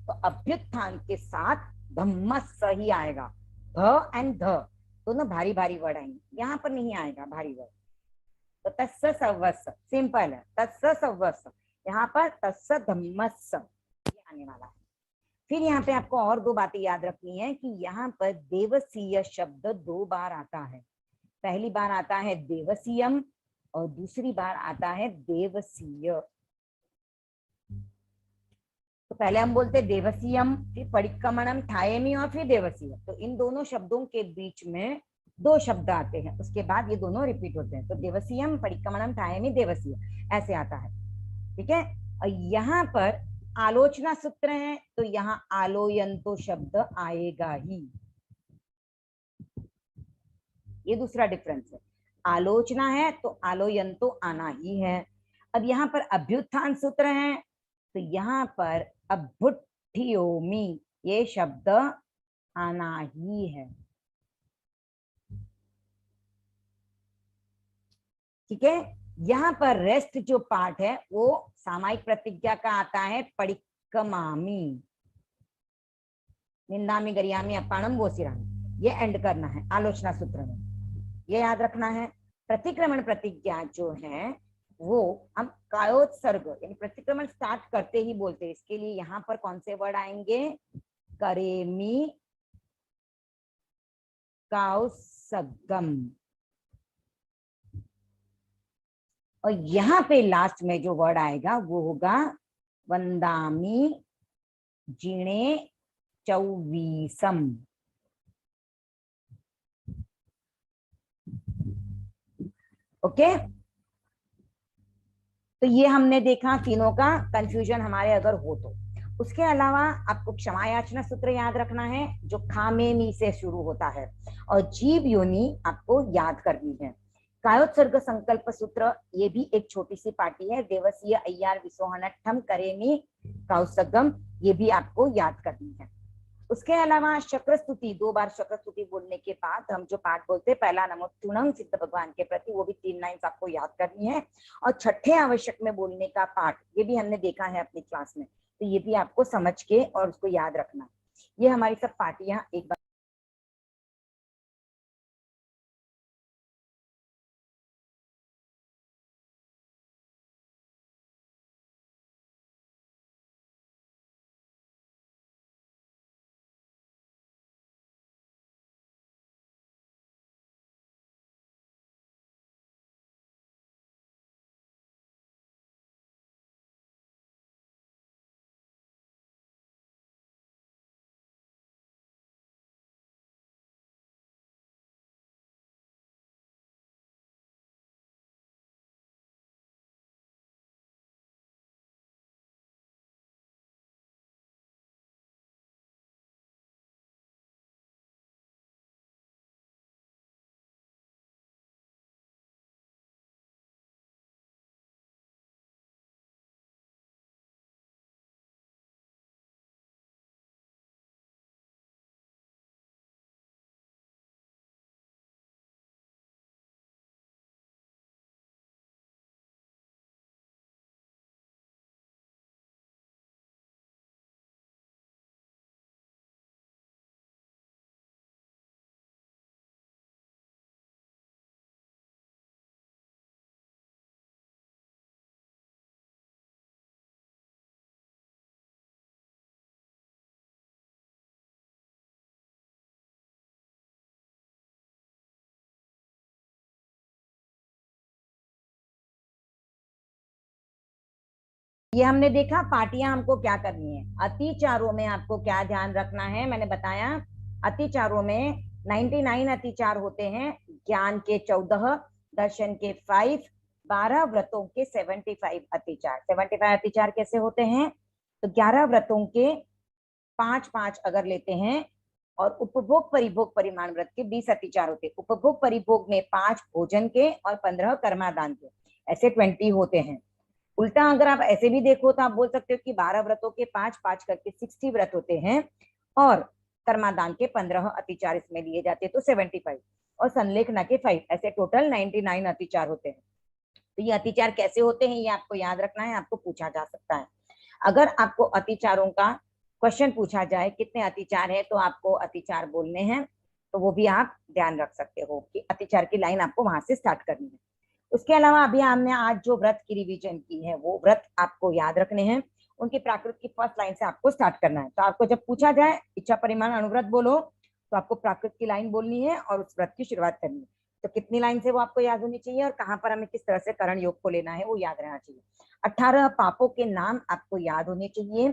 तो अभ्युत्थान के साथ धम्मस ही आएगा। ध एंड ध दोनों भारी भारी वर्ड आएंगे, यहाँ पर नहीं आएगा भारी वर्ड। तो तस्स सवस्स सिंपल है, तस्स सवस्स, यहाँ पर तस्स धम्मस्स ये आने वाला है। फिर यहाँ पे आपको और दो बातें याद रखनी है कि यहाँ पर देवसीय शब्द दो बार आता है। पहली बार आता है देवसीयम और दूसरी बार आता है देवसीय। तो पहले हम बोलते देवसीयम, फिर परिक्रमणम ठायमी और फिर देवसीय। तो इन दोनों शब्दों के बीच में दो शब्द आते हैं, उसके बाद ये दोनों रिपीट होते हैं। तो देवसीयम परिक्रमणम ठायमी देवसीय ऐसे आता है, ठीक है। और यहाँ पर आलोचना सूत्र है तो यहाँ आलोयंतो शब्द आएगा ही, ये दूसरा डिफरेंस है। आलोचना है तो आलोयंतो आना ही है। अब यहाँ पर अभ्युत्थान सूत्र है तो यहाँ पर अभ्युत्थियोमि ये शब्द आना ही है, ठीक है। यहाँ पर रेस्ट जो पार्ट है वो सामायिक प्रतिज्ञा का आता है परिक्कमामि, निंदामि गरियामि अपाणम वोसिरामि, ये एंड करना है आलोचना सूत्र में, ये याद रखना है। प्रतिक्रमण प्रतिज्ञा जो है वो हम कायोत्सर्ग यानी प्रतिक्रमण स्टार्ट करते ही बोलते हैं। इसके लिए यहाँ पर कौन से वर्ड आएंगे? करेमी काउसगम, और यहाँ पे लास्ट में जो वर्ड आएगा वो होगा वंदामी जिणे चौवीसम। ओके, तो ये हमने देखा तीनों का कंफ्यूजन हमारे अगर हो तो। उसके अलावा आपको क्षमा याचना सूत्र याद रखना है जो खामे मी से शुरू होता है, और जीव योनि आपको याद करनी है। कायोत्सर्ग संकल्प सूत्र ये भी एक छोटी सी पार्टी है, देवसीय अय्यार विसोहनठम करेमी काउसगम, ये भी आपको याद करनी है। उसके अलावा शक्र स्तुति, दो बार शक्र स्तुति बोलने के बाद हम जो पाठ बोलते हैं पहला नमो तुणं सिद्ध भगवान के प्रति, वो भी 3 लाइन्स आपको याद करनी है। और छठे आवश्यक में बोलने का पाठ ये भी हमने देखा है अपनी क्लास में, तो ये भी आपको समझ के और उसको याद रखना। ये हमारी सब पार्टियां एक बार ये हमने देखा पार्टियां हमको क्या करनी है। अतिचारों में आपको क्या ध्यान रखना है, मैंने बताया अतिचारों में 99 अतिचार होते हैं ज्ञान के 14, दर्शन के 5, 12 व्रतों के 75 अतिचार। 75 अतिचार कैसे होते हैं? तो 11 व्रतों के 5-5 अगर लेते हैं और उपभोग परिभोग परिमाण व्रत के 20 अतिचार होते हैं। उपभोग परिभोग में 5 भोजन के और 15 कर्मादान के, ऐसे 20 होते हैं। उल्टा अगर आप ऐसे भी देखो तो आप बोल सकते हो कि 12 व्रतों के 5-5 करके 60 व्रत होते हैं और कर्मादान के 15 अतिचार इसमें लिए जाते हैं, तो 75, और संलेखना के 5, ऐसे टोटल 99 अतिचार होते हैं। तो ये अतिचार कैसे होते हैं ये आपको याद रखना है, आपको पूछा जा सकता है। अगर आपको अतिचारों का क्वेश्चन पूछा जाए कितने अतिचार है, तो आपको अतिचार बोलने हैं, तो वो भी आप ध्यान रख सकते हो कि अतिचार की लाइन आपको वहां से स्टार्ट करनी है। उसके अलावा अभी हमने आज जो व्रत की रिवीजन की है वो व्रत आपको याद रखने हैं, उनकी प्राकृत की फर्स्ट लाइन से आपको स्टार्ट करना है। तो आपको जब पूछा जाए इच्छा परिमाण अनुव्रत बोलो, तो आपको प्राकृत की लाइन बोलनी है और उस व्रत की शुरुआत करनी है। तो कितनी लाइन से वो आपको याद होनी चाहिए और कहाँ पर हमें किस तरह से करण योग को लेना है वो याद रहना चाहिए। 18 पापों के नाम आपको याद होने चाहिए।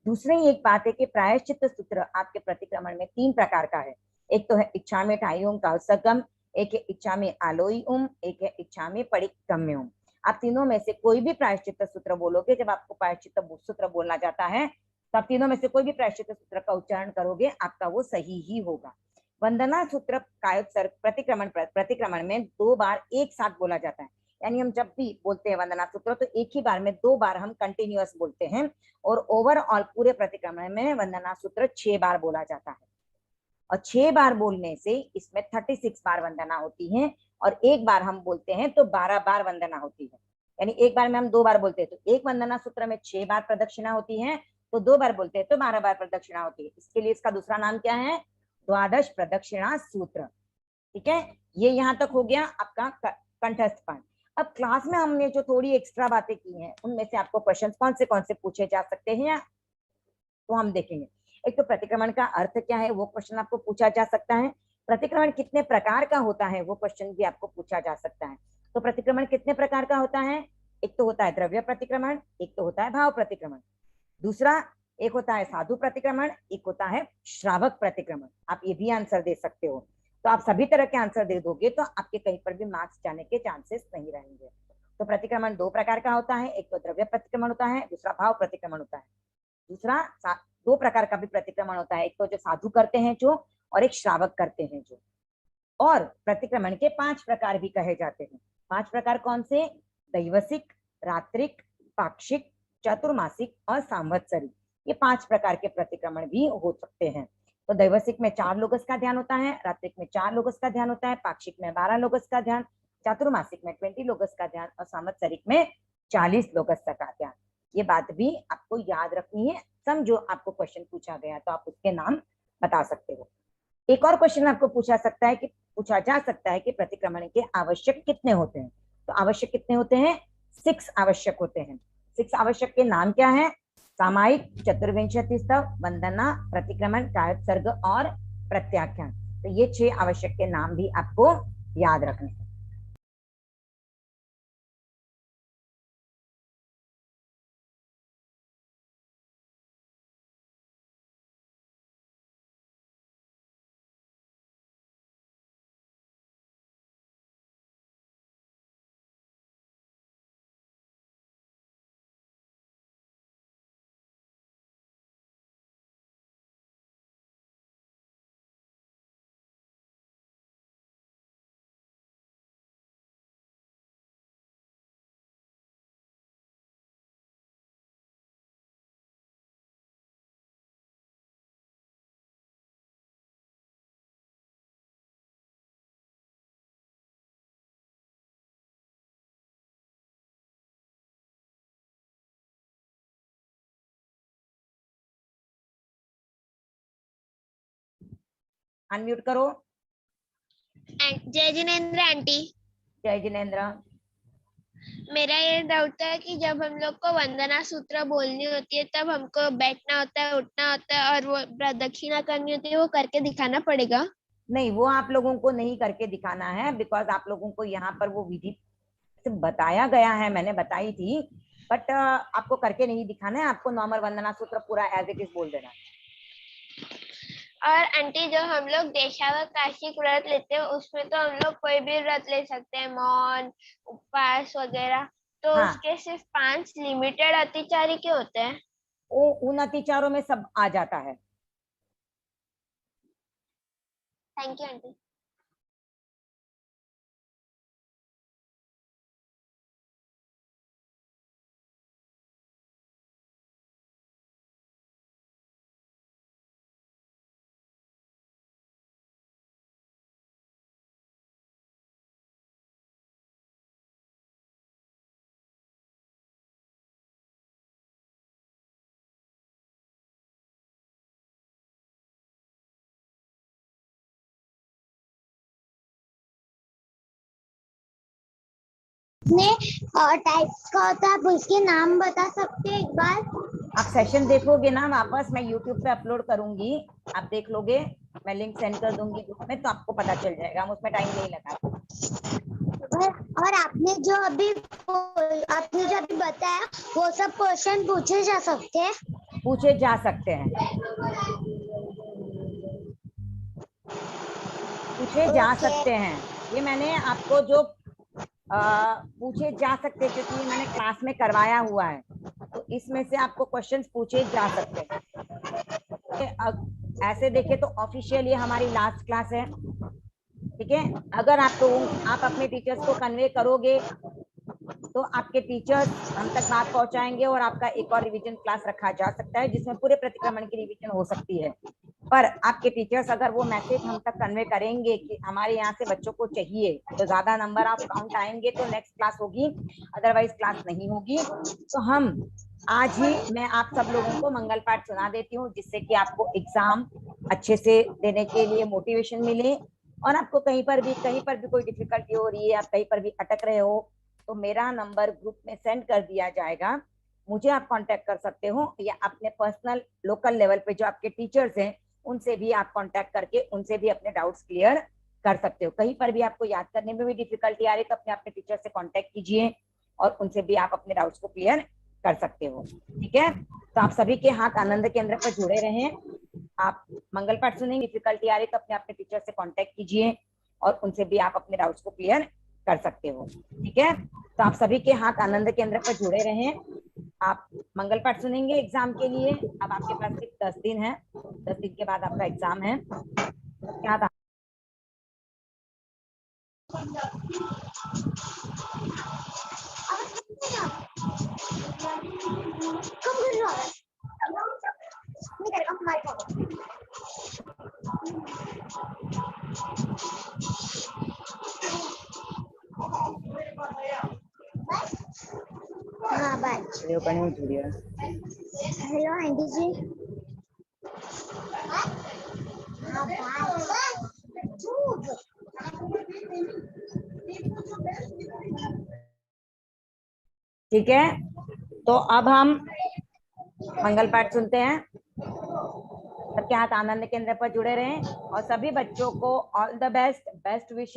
दूसरी एक बात है कि प्रायश्चित सूत्र आपके प्रतिक्रमण में 3 प्रकार का है। एक तो है इच्छा में ठायुम का सगम, एक है इच्छा में आलोई उम, एक है इच्छा में परिक्रम्य उम। आप तीनों में से कोई भी प्रायश्चित सूत्र बोलोगे, जब आपको प्रायश्चित सूत्र बोलना जाता है तो आप तीनों में से कोई भी प्रायश्चित सूत्र का उच्चारण करोगे, आपका वो सही ही होगा। वंदना सूत्र कायोत्सर्ग प्रतिक्रमण में 2 बार एक साथ बोला जाता है, यानी हम जब भी बोलते हैं वंदना सूत्र तो एक ही बार में 2 बार हम कंटिन्यूअस बोलते हैं, और ओवरऑल पूरे प्रतिक्रमण में वंदना सूत्र 6 बार बोला जाता है। और 6 बार बोलने से इसमें 36 बार वंदना होती है, और एक बार हम बोलते हैं तो 12 बार वंदना होती है। यानी एक बार में हम 2 बार बोलते हैं तो एक वंदना सूत्र में 6 बार प्रदक्षिणा होती है, तो 2 बार बोलते हैं तो 12 बार प्रदक्षिणा होती है। इसके लिए इसका दूसरा नाम क्या है? द्वादश प्रदक्षिणा सूत्र। ठीक है, ये यहाँ तक हो गया आपका कंठस्थ पाठ। अब क्लास में हमने जो थोड़ी एक्स्ट्रा बातें की हैं उनमें से आपको क्वेश्चन कौन से पूछे जा सकते हैं तो हम देखेंगे। एक तो प्रतिक्रमण का अर्थ क्या है वो क्वेश्चन आपको पूछा जा सकता है। प्रतिक्रमण कितने प्रकार का होता है वो क्वेश्चन भी आपको पूछा जा सकता है। तो प्रतिक्रमण कितने प्रकार का होता है? एक तो होता है द्रव्य प्रतिक्रमण, एक तो होता है भाव प्रतिक्रमण, दूसरा एक होता है साधु प्रतिक्रमण, एक होता है श्रावक प्रतिक्रमण। आप ये भी आंसर दे सकते हो। तो आप सभी तरह के आंसर दे दोगे तो आपके कहीं पर भी मार्क्स जाने के चांसेस नहीं रहेंगे। तो प्रतिक्रमण 2 प्रकार का होता है, एक तो द्रव्य प्रतिक्रमण होता है, दूसरा भाव प्रतिक्रमण होता है। दूसरा 2 प्रकार का भी प्रतिक्रमण होता है, एक तो जो साधु करते हैं जो, और एक श्रावक करते हैं जो। और प्रतिक्रमण के 5 प्रकार भी कहे जाते हैं। 5 प्रकार कौन से? दैवसिक, रात्रिक, पाक्षिक, चतुर्मासिक और सांवत्सरिक। ये 5 प्रकार के प्रतिक्रमण भी हो सकते हैं। तो दैवसिक में 4 लोगस का ध्यान होता है, रात्रिक में 4 लोगस का ध्यान होता है, पाक्षिक में 12 लोगस का ध्यान, चातुर्मासिक में 20 लोगस का ध्यान और सांवत्सरिक में 40 लोगस का ध्यान। ये बात भी आपको याद रखनी है। समझो आपको क्वेश्चन पूछा गया तो आप उसके नाम बता सकते हो। एक और क्वेश्चन आपको पूछा जा सकता है कि प्रतिक्रमण के आवश्यक कितने होते हैं? तो आवश्यक कितने होते हैं? 6 आवश्यक होते हैं। 6 आवश्यक के नाम क्या है? सामायिक, चतुर्विंशति स्तव, वंदना, प्रतिक्रमण, कायोत्सर्ग और प्रत्याख्यान। तो ये 6 आवश्यक के नाम भी आपको याद रखने हैं। अनम्यूट करो। जय जिनेन्द्र आंटी, जय जिनेन्द्र। मेरा ये डाउट था कि जब हम लोग को वंदना सूत्र बोलनी होती है तब हमको बैठना होता है, उठना होता है और वो प्रदक्षिणा करनी होती है, वो करके दिखाना पड़ेगा? नहीं, वो आप लोगों को नहीं करके दिखाना है, बिकॉज आप लोगों को यहाँ पर वो विधि बताया गया है, मैंने बताई थी, बट आपको करके नहीं दिखाना है। आपको नॉर्मल वंदना सूत्र पूरा एज इट इज बोल देना है। और आंटी जो हम लोग देशावकाशिक व्रत लेते हैं उसमें तो हम लोग कोई भी व्रत ले सकते हैं, मौन, उपवास वगैरह। तो हाँ, उसके सिर्फ 5 लिमिटेड अतिचारी के होते हैं। वो उन अतिचारों में सब आ जाता है। Thank you aunty. टाइप का होता है, आप उसके नाम बता सकते हैं एक बार? आप सेशन देखोगे ना वापस, मैं यूट्यूब पे अपलोड करूंगी, आप देख लोगे, मैं लिंक सेंड कर दूंगी ग्रुप में, तो आपको पता चल जाएगा, हम उसमें टाइम नहीं लगाते। और आपने जो अभी बताया वो सब क्वेश्चन पूछे जा सकते हैं? पूछे जा सकते हैं, पूछे जा सकते हैं। ये मैंने आपको जो पूछे जा सकते हैं, क्योंकि ये मैंने क्लास में करवाया हुआ है, तो इसमें से आपको क्वेश्चंस पूछे जा सकते हैं। ऐसे देखे तो ऑफिशियल ये हमारी लास्ट क्लास है, ठीक है। अगर आप अपने टीचर्स को कन्वे करोगे तो आपके टीचर्स हम तक बात पहुंचाएंगे और आपका एक और रिवीजन क्लास रखा जा सकता है, जिसमें पूरे प्रतिक्रमण की रिवीजन हो सकती है। पर आपके टीचर्स अगर वो मैसेज हम तक कन्वे करेंगे कि हमारे यहाँ से बच्चों को चाहिए, तो ज्यादा नंबर ऑफ काउंट आएंगे तो नेक्स्ट क्लास होगी, अदरवाइज क्लास नहीं होगी। तो हम आज ही मैं आप सब लोगों को मंगल पाठ सुना देती हूँ, जिससे कि आपको एग्जाम अच्छे से देने के लिए मोटिवेशन मिले, और आपको कहीं पर भी कोई डिफिकल्टी हो रही है, आप कहीं पर भी अटक रहे हो, तो मेरा नंबर ग्रुप में सेंड कर दिया जाएगा, मुझे आप कांटेक्ट कर सकते हो, या अपने पर्सनल लोकल लेवल पे जो आपके टीचर्स हैं उनसे भी आप कांटेक्ट करके उनसे भी अपने डाउट्स क्लियर कर सकते हो। कहीं पर भी आपको याद करने में भी डिफिकल्टी आ रही है तो अपने टीचर से कांटेक्ट कीजिए और उनसे भी आप अपने डाउट्स को क्लियर कर सकते हो, ठीक है। तो आप सभी के हाथ आनंद केंद्र पर जुड़े रहें, आप मंगल पाठ सुनेंगे, डिफिकल्टी आ रही तो अपने टीचर से कांटेक्ट कीजिए और उनसे भी आप अपने डाउट्स को क्लियर कर सकते हो, ठीक है। तो आप सभी के हाथ आनंद केंद्र पर जुड़े रहें, आप मंगल पाठ सुनेंगे एग्जाम के लिए। अब आपके पास सिर्फ 10 दिन है, 10 दिन के बाद आपका एग्जाम है। क्या था? हाँ बाय। हेलो आंटी जी। हाँ बाय। ठीक है, तो अब हम मंगल पाठ सुनते हैं। सबके हाथ आनंद केंद्र पर जुड़े रहें और सभी बच्चों को all the best, best wish.